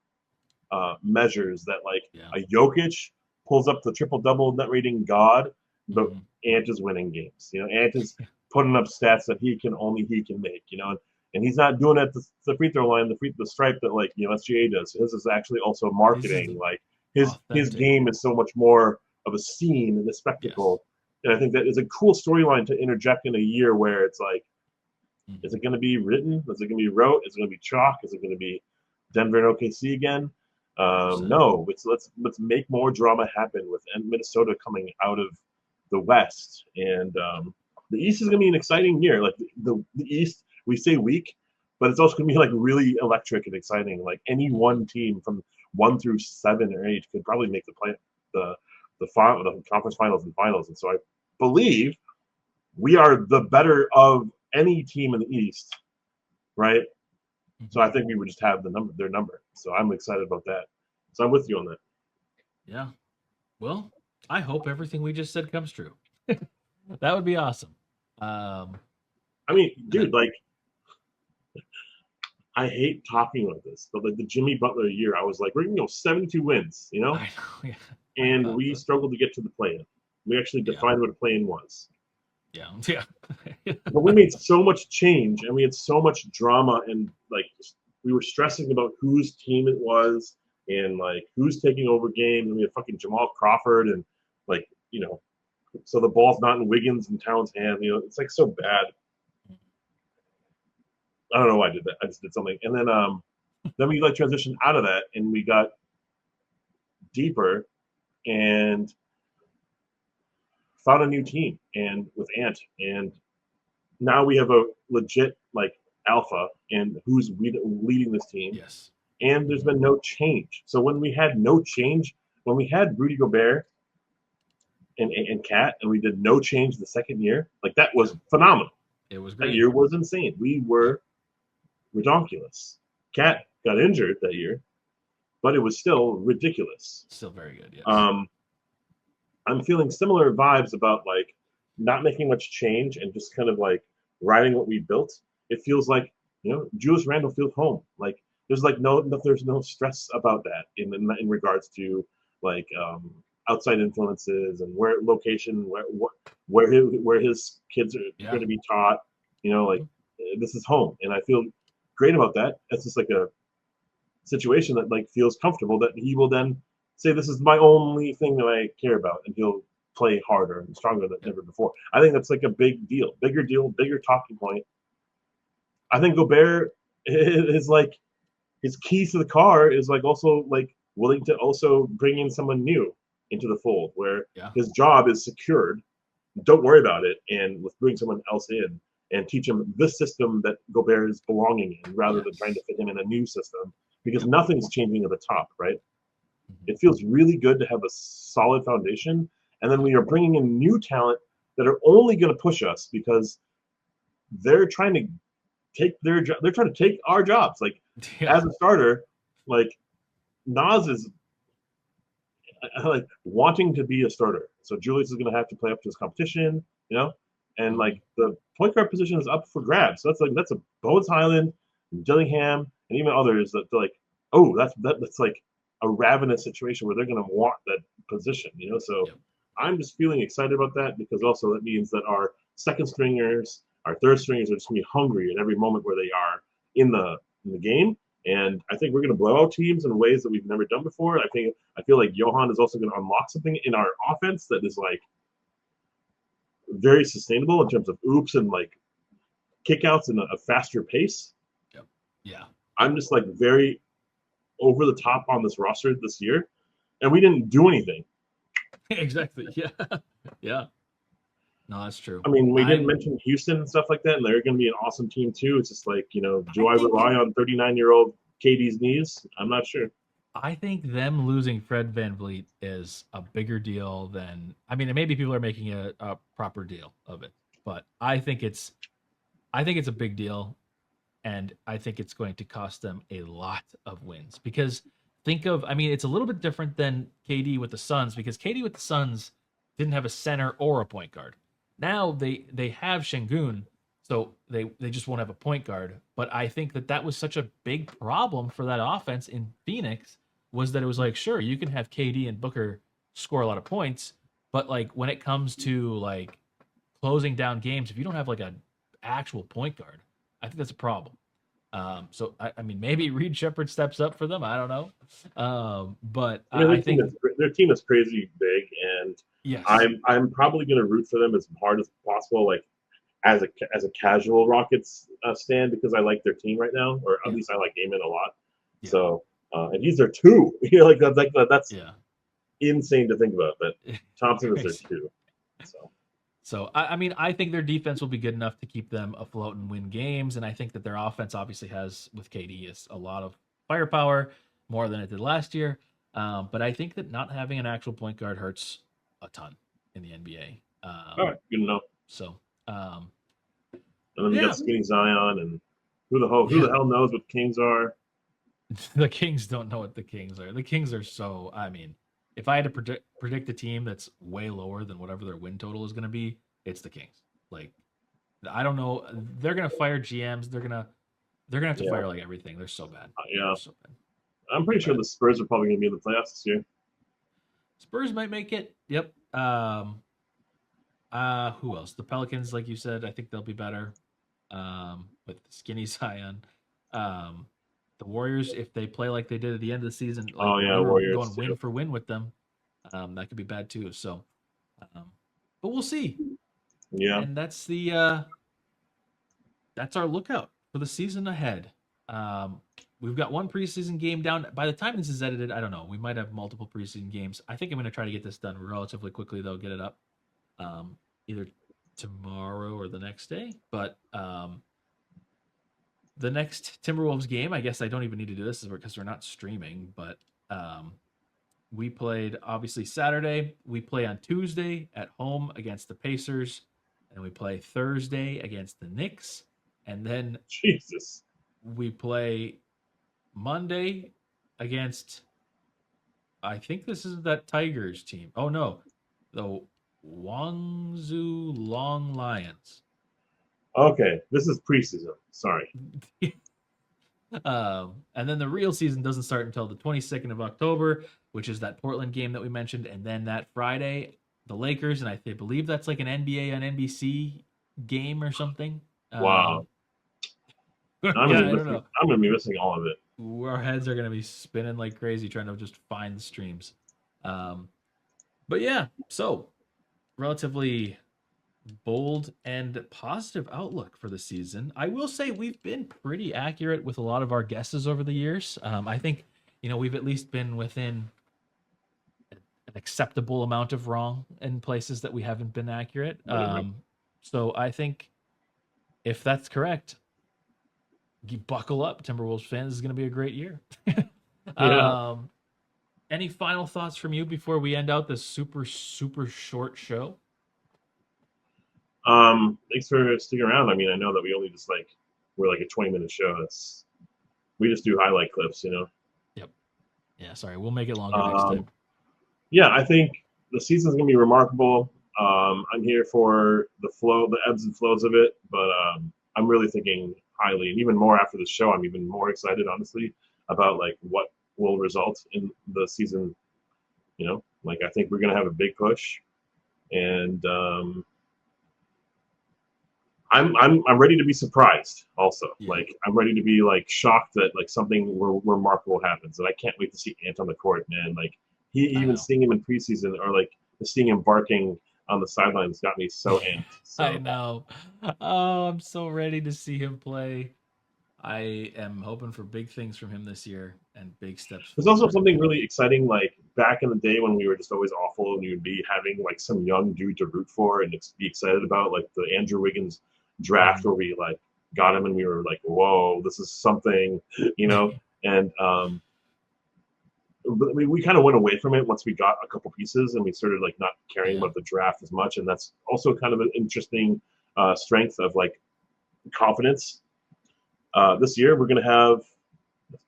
measures that like a Jokic pulls up the triple-double net rating god, but Ant is winning games. Ant is putting up stats that he can make. And he's not doing it at the free throw line, the stripe that like SGA does. His is actually also marketing. Like his game is so much more of a scene and a spectacle. Yes. And I think that is a cool storyline to interject in a year where it's like, is it going to be written? Is it going to be wrote? Is it going to be chalk? Is it going to be Denver and OKC again? No, let's make more drama happen with Minnesota coming out of the West, and the East is going to be an exciting year. Like the East, we say weak, but it's also going to be like really electric and exciting. Like any one team from 1 through 7 or 8 could probably make the conference finals and finals. And so I believe we are the better of any team in the East, right? So I think we would just have their number. So I'm excited about that. So I'm with you on that. Yeah. Well, I hope everything we just said comes true. That would be awesome. I mean, dude, like, I hate talking about this, but like the Jimmy Butler year, I was like, we're going to go 72 wins, I know, yeah. And we struggled to get to the play-in. We actually defined what a play-in was. Yeah. But we made so much change and we had so much drama and like we were stressing about whose team it was and like who's taking over games. And we had fucking Jamal Crawford and like, so the ball's not in Wiggins and Towns' hand. It's like so bad. I don't know why I did that. I just did something. And then we like transitioned out of that and we got deeper and found a new team and with Ant, and now we have a legit like alpha and who's leading this team. Yes. And there's been no change. So when we had no change, when we had Rudy Gobert and Cat, and we did no change the second year, like that Yeah, was phenomenal. it was That great. year was insane. We Yep, were ridiculous. Cat got injured that year, but it was still ridiculous. still very good. Yes. Um, I'm feeling similar vibes about like not making much change and just kind of like riding what we built. It feels like Julius Randle feels home. Like there's no stress about that in regards to like outside influences and where location where his kids are Yeah. going to be taught. Like this is home, and I feel great about that. It's just like a situation that like feels comfortable that he will then say this is my only thing that I care about, and he'll play harder and stronger than Yep. ever before. I think that's like a big deal, bigger talking point. I think Gobert is like his keys to the car is like also like willing to also bring in someone new into the fold where Yeah. his job is secured. Don't worry about it, and let's bring someone else in and teach him this system that Gobert is belonging in, rather than trying Yes. to fit him in a new system because Yep. nothing's changing at the top, right? Mhm. It feels really good to have a solid foundation, and then Yep. we are bringing in new talent that are only going to push us because they're trying to they're trying to take our jobs. Like Yeah. as a starter, like Nas is like wanting to be a starter. So Julius is going to have to play up to his competition, and Hmm. like the point guard position is up for grabs. So that's a Bones Highland, Dillingham, and even others that like, oh, that's like a ravenous situation where they're going to want that position. So Yep. I'm just feeling excited about that because also that means that our second stringers, our third stringers are just going to be hungry at every moment where they are in the in the game. And I think we're going to blow out teams in ways that we've never done before. I feel like Johan is also going to unlock something in our offense that is like very sustainable in terms of oops and like kickouts in a faster pace. Yep. Yeah. I'm just like very over the top on this roster this year, and we didn't do anything. Exactly. Yeah. Yeah. No, that's true. I mean, we didn't I'm. mention Houston and stuff like that, and they're going to be an awesome team too. It's just like, do I I think. rely on 39-year-old KD's knees? I'm not sure. I think them losing Fred Van Vliet is a bigger deal than. I mean, maybe people are making a proper deal of it, but I think it's. I think it's a big deal, and I think it's going to cost them a lot of wins because think of. I mean, it's a little bit different than KD with the Suns because KD with the Suns didn't have a center or a point guard. Now they have Shengun, so they just won't have a point guard. But I think that was such a big problem for that offense in Phoenix was that it was like sure you can have KD and Booker score a lot of points, but like when it comes to like closing down games, if you don't have like an actual point guard, I think that's a problem. So I mean, maybe Reed Shepard steps up for them. I don't know, but I mean, I think their team is crazy big, and yes, I'm probably going to root for them as hard as possible, like as a casual Rockets stand because I like their team right now, or at yeah, least I like Amen a lot. yeah, So and he's their two. Like that's yeah, insane to think about. But Thompson is their crazy. two. So So I mean, I think their defense will be good enough to keep them afloat and win games, and I think that their offense obviously has with KD is a lot of firepower, more than it did last year. But I think that not having an actual point guard hurts a ton in the NBA. all right, good enough. So um, And then we got yeah, Skinny Zion, and who the yeah. hell knows what Kings are? The Kings don't know what the Kings are. The Kings are so. I mean, if I had to predict a team that's way lower than whatever their win total is going to be, it's the Kings. Like I don't know. They're gonna fire GMs. They're gonna have to Yeah, fire like everything. They're so bad. yeah. They're so bad. I'm So pretty sure bad. the Spurs are probably going to be in the playoffs this year. Spurs might make it. Yep. Who else? The Pelicans, like you said, I think they'll be better. With skinny Zion. Um, the Warriors, if they play like they did at the end of the season, like Oh yeah, we were Warriors going win too. for win with them, that could be bad too. So, um, but we'll see. Yeah. And that's our lookout for the season ahead. We've got one preseason game down. By the time this is edited, I don't know. We might have multiple preseason games. I think I'm going to try to get this done relatively quickly, though. Get it up either tomorrow or the next day. But the next Timberwolves game, I guess I don't even need to do this because we're not streaming. But We played obviously Saturday. We play on Tuesday at home against the Pacers, and we play Thursday against the Knicks, and then Jesus. we play Monday against, I think this is that Tigers team. Oh no, the Guangzhou Long Lions. Okay, this is preseason. Sorry. And then the real season doesn't start until the 22nd of October, which is that Portland game that we mentioned, and then that Friday, the Lakers, and believe that's like an NBA on NBC game or something. Wow. I'm Yeah, gonna be I don't missing. know. I'm gonna be missing all of it. Our heads are gonna be spinning like crazy trying to just find the streams. Um, but yeah, so relatively bold and positive outlook for the season. I will say we've been pretty accurate with a lot of our guesses over the years. I think we've at least been within an acceptable amount of wrong in places that we haven't been accurate. Right. So I think if that's correct, you buckle up, Timberwolves fans. This is going to be a great year. Yeah. um, any final thoughts from you before we end out this super super short show? Thanks for sticking around. I mean, I know that we only just we're like a 20-minute show. That's we just do highlight clips, you know. Yep. Yeah. Sorry, we'll make it longer next Um, time. yeah, I think the season's gonna be remarkable. I'm here for the flow, the ebbs and flows of it, but I'm really thinking highly, and even more after the show. I'm even more excited, honestly, about like what will result in the season. You know, like I think we're gonna have a big push, and I'm ready to be surprised. Also, Yeah. like I'm ready to be like shocked that like something remarkable happens, and I can't wait to see Ant on the court, man. Like he I even know. seeing him in preseason or like seeing him barking on the sidelines got me so amped. I So know. Oh, I'm so ready to see him play. I am hoping for big things from him this year and big steps there's also forward. something And really exciting, like back in the day when we were just always awful, and you'd be having like some young dude to root for and be excited about, like the Andrew Wiggins draft Mhm. where we like got him and we were like, whoa, this is something, you know. And but we kind of went away from it once we got a couple pieces and we started like not caring Yeah. about the draft as much, and that's also kind of an interesting strength of like confidence. This year we're gonna have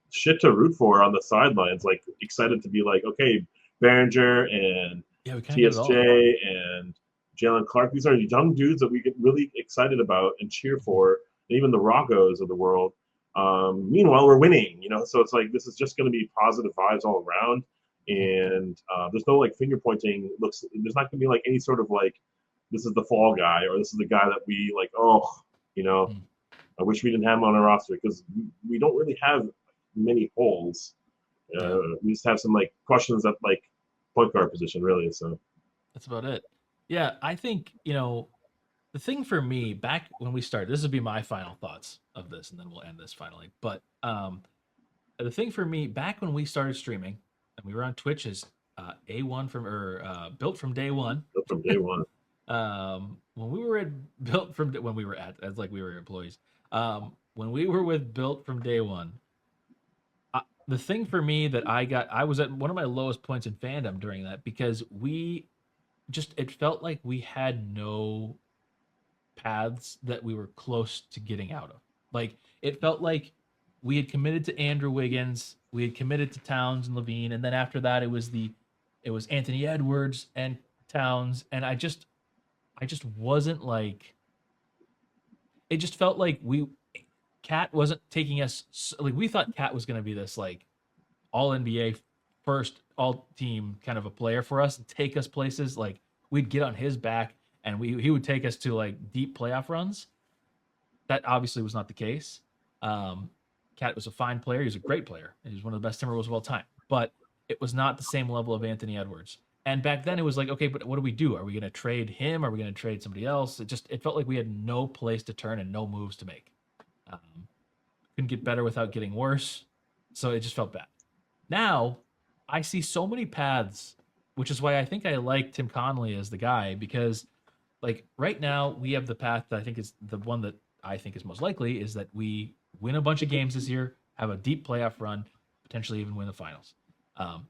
shit to root for on the sidelines. Like excited to be like, okay, Behringer and Yeah, we kind of get it all. TSJ and Jalen Clark. These are young dudes that we get really excited about and cheer Mhm. for. And even the Rockos of the world. Meanwhile, we're winning, you know. So it's like this is just going to be positive vibes all around. Mhm. And there's no like finger pointing. Looks there's not going to be like any sort of like this is the fall guy or this is the guy that we like. Oh, you know, Mhm. I wish we didn't have him on our roster because we don't really have many holes. Yeah, We just have some like questions at like point guard position, really. So that's about it. Yeah, I think, the thing for me back when we started, this would be my final thoughts of this, and then we'll end this finally. But the thing for me back when we started streaming and we were on Twitch is A1 from or built from day one. from day one, When we were at built from when we were at as like we were employees. When we were with built from day one, the thing for me that I was at one of my lowest points in fandom during that because we just it felt like we had no paths that we were close to getting out of. Like it felt like we had committed to Andrew Wiggins, we had committed to Towns and Levine, and then after that it was Anthony Edwards and Towns, and I just wasn't like it just felt like Cat wasn't taking us like we thought Cat was going to be this like all NBA first all team kind of a player for us and take us places like we'd get on his back and he would take us to like deep playoff runs. That obviously was not the case. Um, Cat was a fine player. He was a great player. He was one of the best Timberwolves of all time. But it was not the same level of Anthony Edwards. And back then it was like, okay, but what do we do? Are we going to trade him? Are we going to trade somebody else? It felt like we had no place to turn and no moves to make. Um, couldn't get better without getting worse. So it just felt bad. Now I see so many paths, which is why I think I like Tim Connolly as the guy because like right now we have the path that I think is the one that I think is most likely is that we win a bunch of games this year, have a deep playoff run, potentially even win the finals. Um,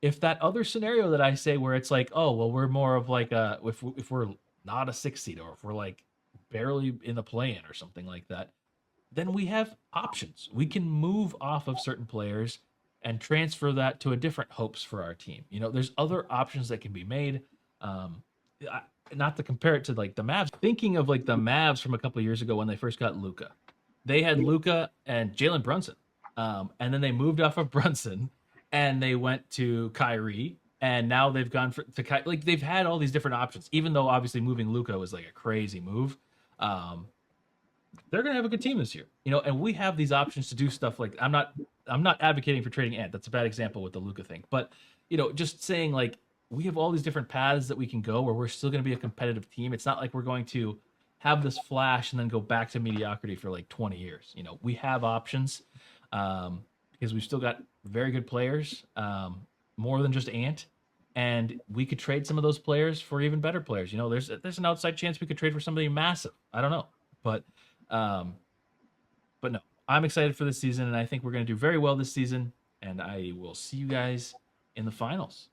if that other scenario that I say where it's like, oh, well, we're more of like a if we're not a 6 seed or if we're like barely in the play-in or something like that, then we have options. We can move off of certain players and transfer that to a different hopes for our team. There's other options that can be made. Um, I, Not to compare it to like the Mavs. Thinking of like the Mavs from a couple of years ago when they first got Luca, they had Luca and Jalen Brunson, and then they moved off of Brunson and they went to Kyrie, and now they've gone to like they've had all these different options. Even though obviously moving Luca was like a crazy move, um, they're gonna have a good team this year, and we have these options to do stuff like I'm not advocating for trading Ant. That's a bad example with the Luca thing, but just saying like we have all these different paths that we can go where we're still gonna be a competitive team. It's not like we're going to have this flash and then go back to mediocrity for like 20 years. We have options because we've still got very good players, more than just Ant, and we could trade some of those players for even better players. There's an outside chance we could trade for somebody massive. I don't know, but um, but no, I'm excited for this season, and I think we're going to do very well this season. And I will see you guys in the finals.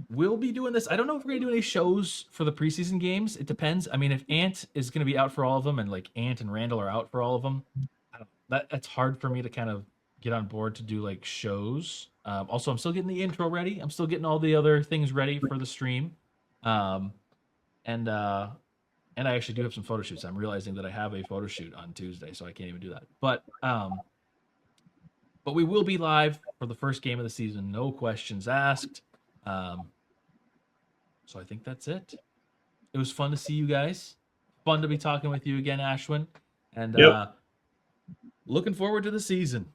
We'll be doing this. I don't know if we're going to do any shows for the preseason games. It depends. I mean, if Ant is going to be out for all of them, and like Ant and Randall are out for all of them, that's hard for me to kind of get on board to do like shows. Also, I'm still getting the intro ready. I'm still getting all the other things ready for the stream. Um, and I actually do have some photo shoots. I'm realizing that I have a photo shoot on Tuesday, so I can't even do that. But we will be live for the first game of the season. No questions asked. So I think that's it. It was fun to see you guys. Fun to be talking with you again, Ashwin. And Yep. Looking forward to the season.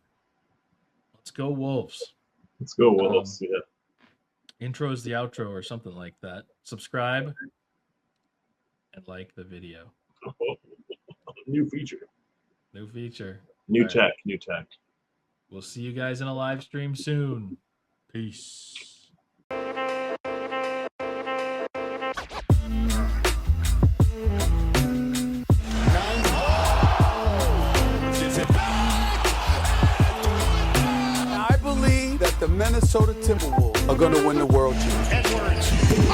Let's go Wolves. Let's go Wolves. Yeah. Intro is the outro or something like that. Subscribe and like the video. New feature. New feature. New All tech. right. New tech. We'll see you guys in a live stream soon. Peace. I believe that the Minnesota Timberwolves are going to win the World Championship.